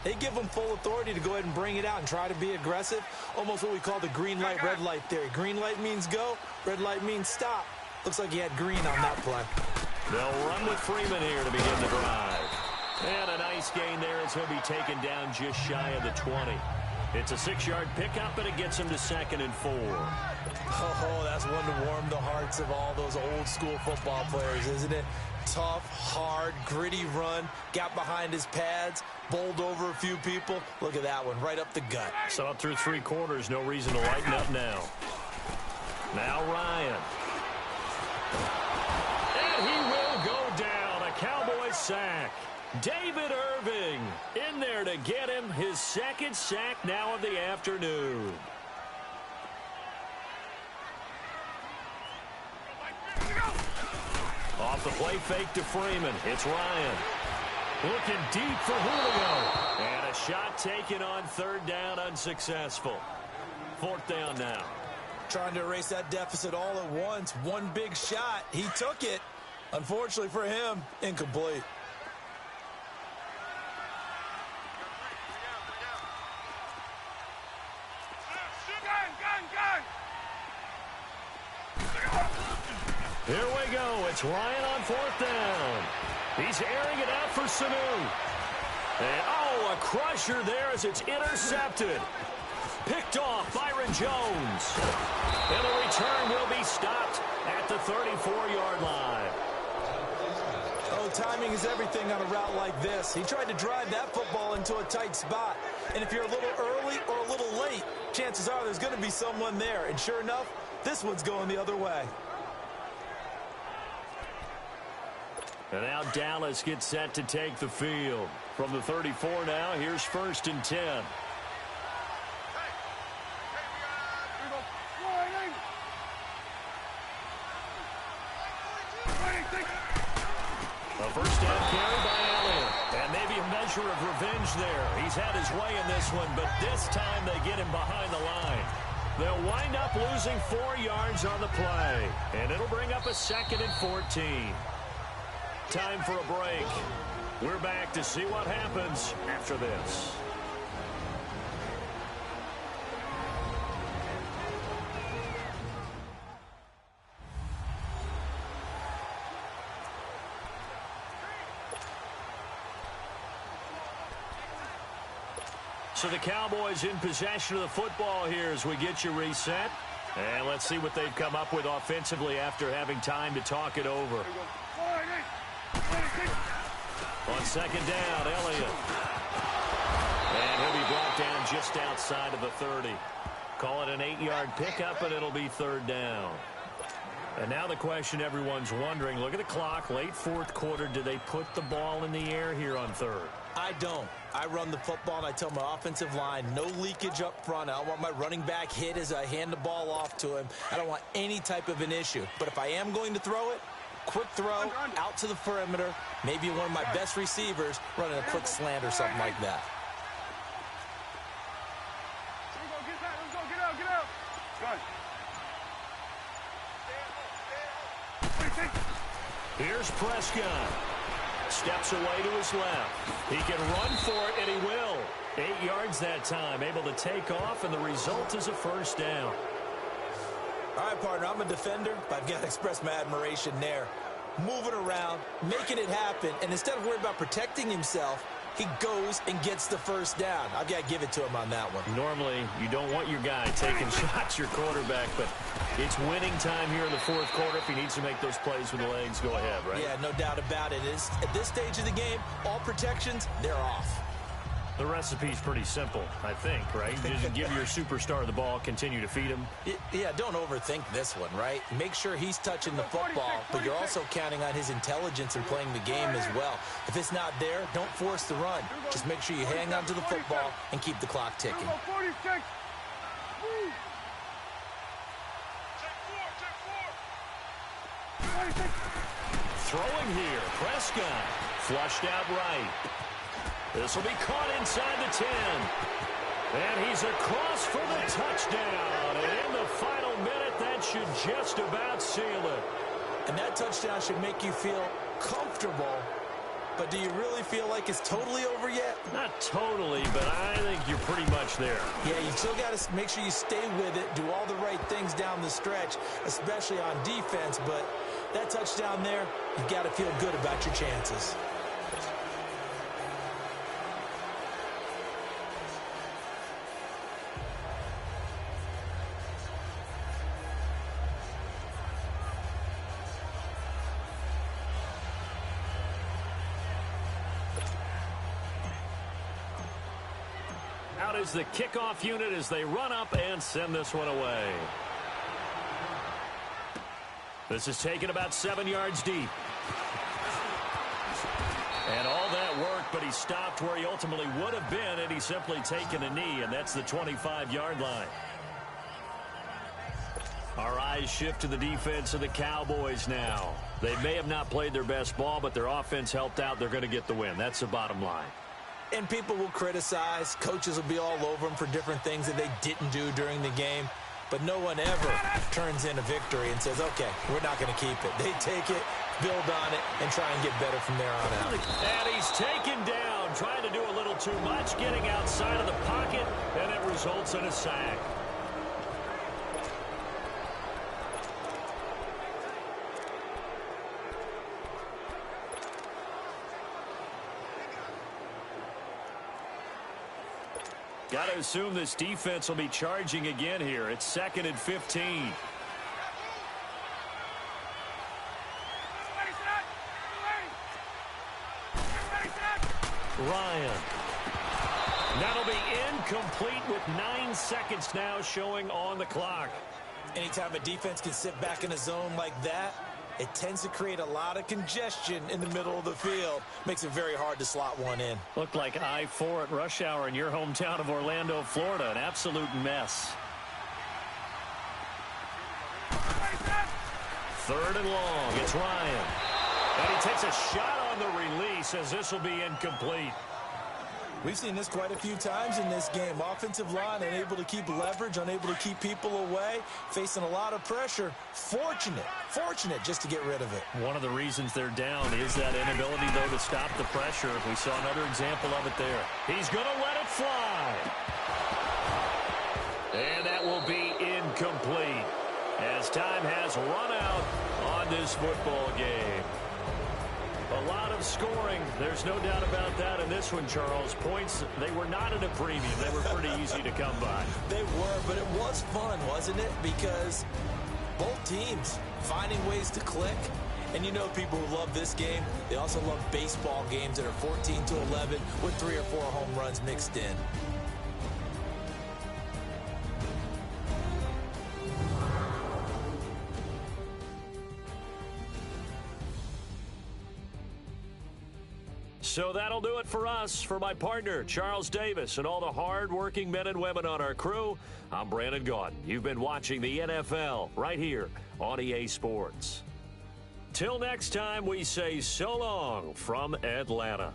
[SPEAKER 2] they give them full authority to go ahead and bring it out and try to be aggressive, almost what we call the green light, red light theory. Green light means go, red light means stop. Looks like he had green on that play.
[SPEAKER 1] They'll run with Freeman here to begin the drive. And a nice gain there as he'll be taken down just shy of the 20. It's a 6-yard pickup, and it gets him to 2nd and 4.
[SPEAKER 2] Oh, that's one to warm the hearts of all those old-school football players, isn't it? Tough, hard, gritty run, got behind his pads, bowled over a few people. Look at that one, right up the gut.
[SPEAKER 1] So up through 3 quarters, no reason to lighten up now. Now Ryan. And he will go down. A Cowboys sack. David Irving in there to get him his 2nd sack now of the afternoon. Off the play fake to Freeman. It's Ryan. Looking deep for Julio. And a shot taken on 3rd down, unsuccessful. 4th down now.
[SPEAKER 2] Trying to erase that deficit all at once. One big shot. He took it. Unfortunately for him, incomplete.
[SPEAKER 1] Here we go. It's Ryan on 4th down. He's airing it out for Sanu. And, a crusher there as it's intercepted. Picked off Byron Jones. And the return will be stopped at the 34-yard line.
[SPEAKER 2] Oh, timing is everything on a route like this. He tried to drive that football into a tight spot. And if you're a little early or a little late, chances are there's going to be someone there. And sure enough, this one's going the other way.
[SPEAKER 1] And now Dallas gets set to take the field. From the 34 now, here's 1st and 10. A 1st down carry by Elliott. And maybe a measure of revenge there. He's had his way in this one, but this time they get him behind the line. They'll wind up losing 4 yards on the play. And it'll bring up a 2nd and 14. Time for a break. We're back to see what happens after this. So the Cowboys in possession of the football here as we get you reset. And let's see what they've come up with offensively after having time to talk it over. On 2nd down, Elliott. And he'll be brought down just outside of the 30. Call it an 8-yard pickup, and it'll be 3rd down. And now the question everyone's wondering, look at the clock, late 4th quarter. Do they put the ball in the air here on 3rd?
[SPEAKER 2] I don't. I run the football, and I tell my offensive line, no leakage up front. I don't want my running back hit as I hand the ball off to him. I don't want any type of an issue. But if I am going to throw it, quick throw, out to the perimeter, maybe one of my best receivers running a quick slant or something like that.
[SPEAKER 1] Here's Prescott. Steps away to his left. He can run for it, and he will. 8 yards that time, able to take off, and the result is a 1st down.
[SPEAKER 2] All right, partner, I'm a defender, but I've got to express my admiration there. Moving around, making it happen, and instead of worrying about protecting himself, he goes and gets the 1st down. I've got to give it to him on that one.
[SPEAKER 1] Normally, you don't want your guy taking shots, your quarterback, but it's winning time here in the 4th quarter. If he needs to make those plays with the legs, go ahead, right?
[SPEAKER 2] Yeah, no doubt about it. At this stage of the game, all protections, they're off.
[SPEAKER 1] The recipe's pretty simple, I think, right? Just give your superstar the ball, continue to feed him.
[SPEAKER 2] Yeah, don't overthink this one, right? Make sure he's touching the football, but you're also counting on his intelligence in playing the game as well. If it's not there, don't force the run. Just make sure you hang on to the football and keep the clock ticking.
[SPEAKER 3] 46.
[SPEAKER 1] Throwing here, Prescott. Flushed out right. This will be caught inside the 10. And he's across for the touchdown. And in the final minute, that should just about seal it.
[SPEAKER 2] And that touchdown should make you feel comfortable. But do you really feel like it's totally over yet?
[SPEAKER 1] Not totally, but I think you're pretty much there.
[SPEAKER 2] Yeah, you still got to make sure you stay with it, do all the right things down the stretch, especially on defense. But that touchdown there, you've got to feel good about your chances.
[SPEAKER 1] Out is the kickoff unit as they run up and send this one away. This is taken about 7 yards deep. And all that worked, but he stopped where he ultimately would have been, and he's simply taken a knee, and that's the 25-yard line. Our eyes shift to the defense of the Cowboys now. They may have not played their best ball, but their offense helped out. They're going to get the win. That's the bottom line.
[SPEAKER 2] And people will criticize. Coaches will be all over them for different things that they didn't do during the game. But no one ever turns in a victory and says, okay, we're not going to keep it. They take it, build on it, and try and get better from there on out.
[SPEAKER 1] And he's taken down, trying to do a little too much, getting outside of the pocket, and it results in a sack. Got to assume this defense will be charging again here. It's 2nd and 15. Ryan. That'll be incomplete with 9 seconds now showing on the clock.
[SPEAKER 2] Anytime a defense can sit back in a zone like that, it tends to create a lot of congestion in the middle of the field. Makes it very hard to slot one in.
[SPEAKER 1] Looked like I-4 at rush hour in your hometown of Orlando, Florida. An absolute mess. 3rd and long. It's Ryan. And he takes a shot on the release as this will be incomplete.
[SPEAKER 2] We've seen this quite a few times in this game. Offensive line unable to keep leverage, unable to keep people away, facing a lot of pressure. Fortunate just to get rid of it.
[SPEAKER 1] One of the reasons they're down is that inability, though, to stop the pressure. We saw another example of it there. He's going to let it fly. And that will be incomplete as time has run out on this football game. A lot of scoring. There's no doubt about that in this one, Charles. Points, they were not at a premium. They were pretty easy to come by.
[SPEAKER 2] They were, but it was fun, wasn't it? Because both teams finding ways to click. And you know people who love this game, they also love baseball games that are 14-11 with 3 or 4 home runs mixed in.
[SPEAKER 1] So that'll do it for us. For my partner, Charles Davis, and all the hard-working men and women on our crew, I'm Brandon Gaudin. You've been watching the NFL right here on EA Sports. Till next time, we say so long from Atlanta.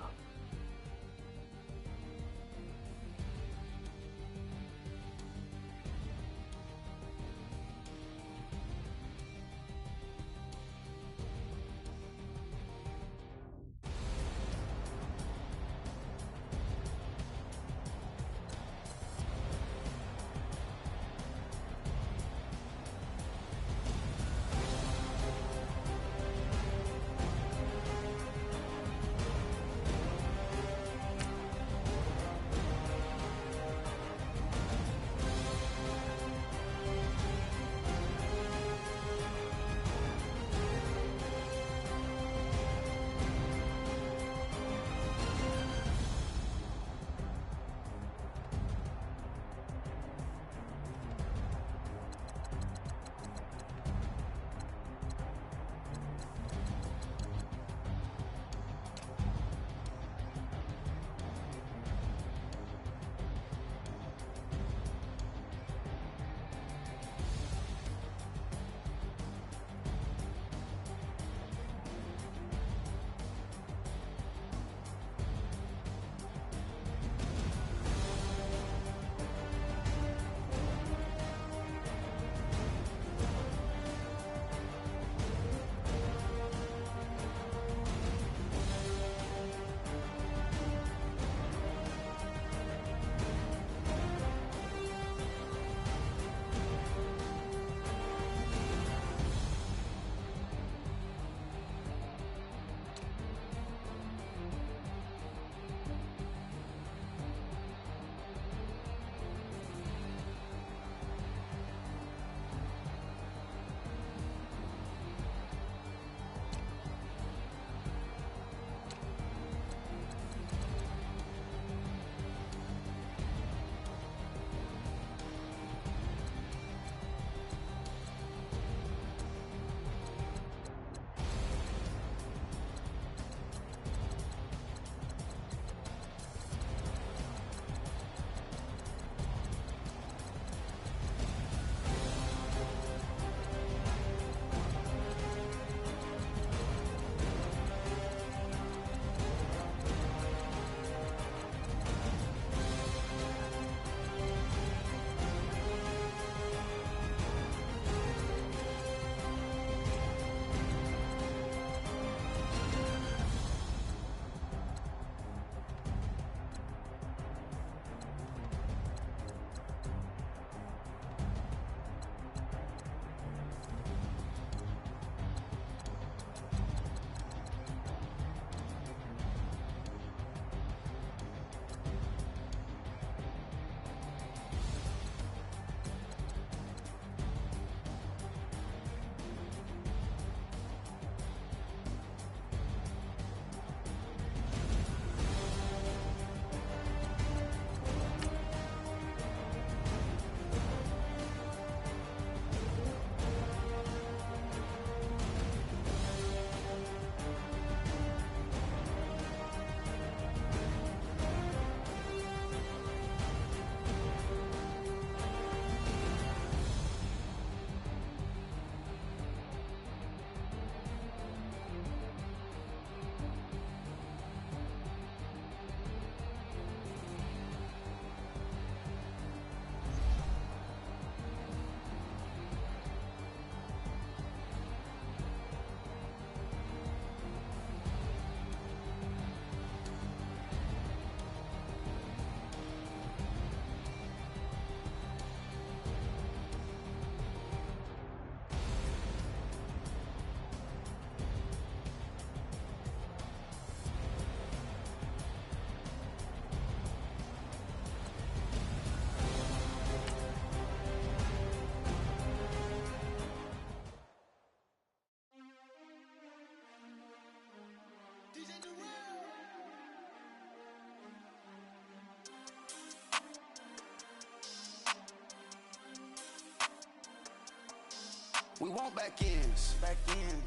[SPEAKER 5] want back ends.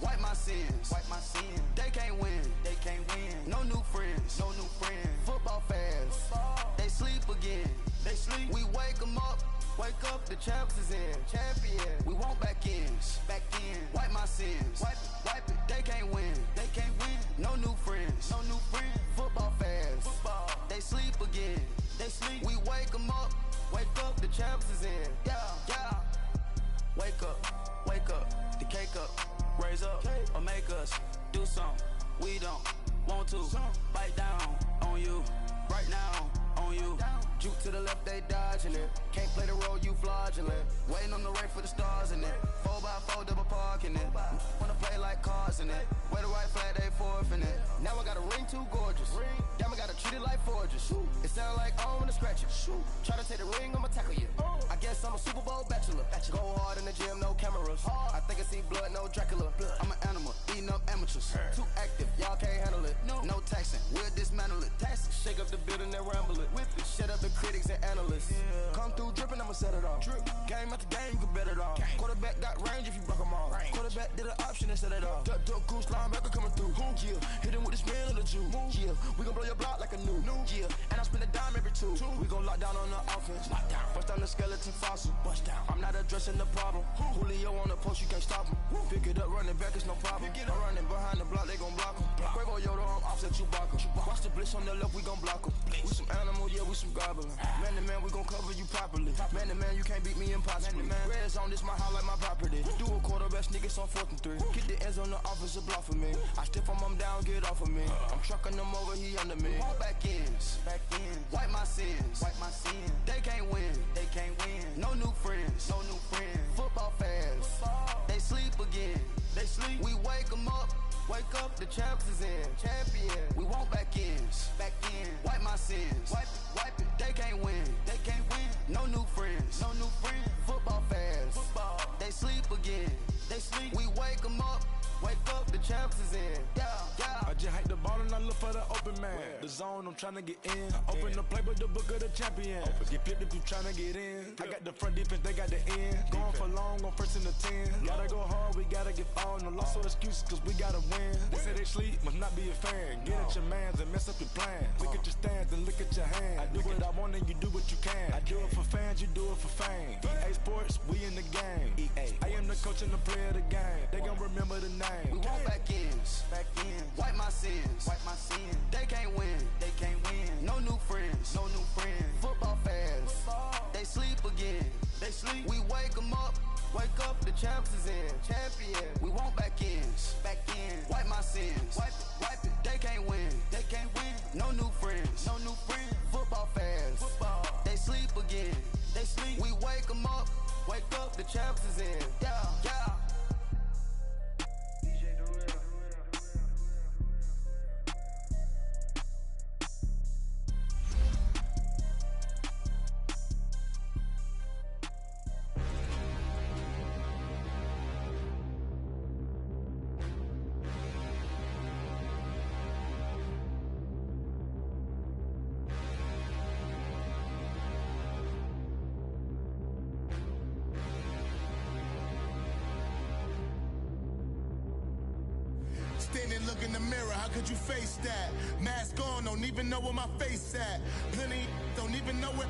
[SPEAKER 5] Wipe my sins. They can't win. No new friends. Football fans. They sleep again. We wake them up. Wake up, the champs is in. We want back ends. Wipe my sins. Wipe it. They can't win. No new friends. Football fans. They sleep again. We wake them up. Wake up, the champs is in. Yeah. Wake up, the cake up, raise up, or make us do something we don't want to. Bite down on you, right now on you. Juke to the left, they dodging it. Can't play the role, you fraudulent. Waiting on the rain for the stars in it. 4x4 double parking it. Wanna play like cars in it. Wear the right flag, they forfeiting it. Now I got a ring too gorgeous. Damn, I gotta treat it like forges. It sound like I wanna scratch it. Try to take the ring, I'ma tackle you. I guess I'm a Super Bowl bachelor. Go hard in the gym, no cameras. I think I see blood, no Dracula. I'm an animal, eating up amateurs. Too active, y'all can't handle it. No taxing, we'll dismantle it. Shake up the building and ramble it. Shut up the critics and analysts. Come through dripping, I'ma set it off. Game after game, you can bet it off. Quarterback got range if you block them all. Quarterback did an option and set it off. Duck goose linebacker coming through. Yeah, hit him with this man on the Jew. Yeah, we gon' blow your block like a new. Yeah, and I spend a dime every two. We gon' lock down on the offense. Bust down the skeleton fossil. I'm not addressing the problem. Julio on the post, you can't stop him. Pick it up, running back, it's no problem. I'm running behind the block, they gon' block him. Quavo Yoda, I'm offset Chewbacca. Watch the blitz on the left, we gon' block him. We some animal, yeah, we some goblin. Man to man, we gon' cover you properly. Man to man, you can't beat me impossibly. Red zone, this my house like my property. Do a quarterback sneakers on 4th and 3. Get the ends on the offensive block for me. I stiff him down, get off of me. I'm trucking them over, he under me. Walk back ends. Wipe my sins. They can't win. No new friends. Football fans. They sleep again. We wake them up. Wake up, the champs is in. We want back ends. Wipe my sins. Wipe it. They can't win. No new friends. Football fans. They sleep again. We wake them up. Wake up, the champs is in. Yeah.
[SPEAKER 6] I just hike the ball and I look for the open man. The zone, I'm trying to get in. Open the playbook, the book of the champion. Get flipped if you trying to get in. I got the front defense, they got the end. Going for long, on 1st and the 10. Gotta go hard, we gotta get all. No loss or excuses, cause we gotta win. They say they sleep, must not be a fan. Get at your mans and mess up your plans. Look at your stands and look at your hands. I do what I want and you do what you can. I do it for fans, you do it for fame. EA Sports, we in the game. I am the coach and the player of the game. They gon' remember the name.
[SPEAKER 5] We want back ends. Wipe my sins. They can't win. No new friends. Football fans. They sleep again. We wake them up. Wake up, the champs is in. We want back ends. Wipe my sins. Wipe it. They can't win. No new friends. Football fans. They sleep again. We wake them up. Wake up, the champs is in. Yeah.
[SPEAKER 7] Stand and look in the mirror, how could you face that? Mask on, don't even know where my face at. Plenty don't even know where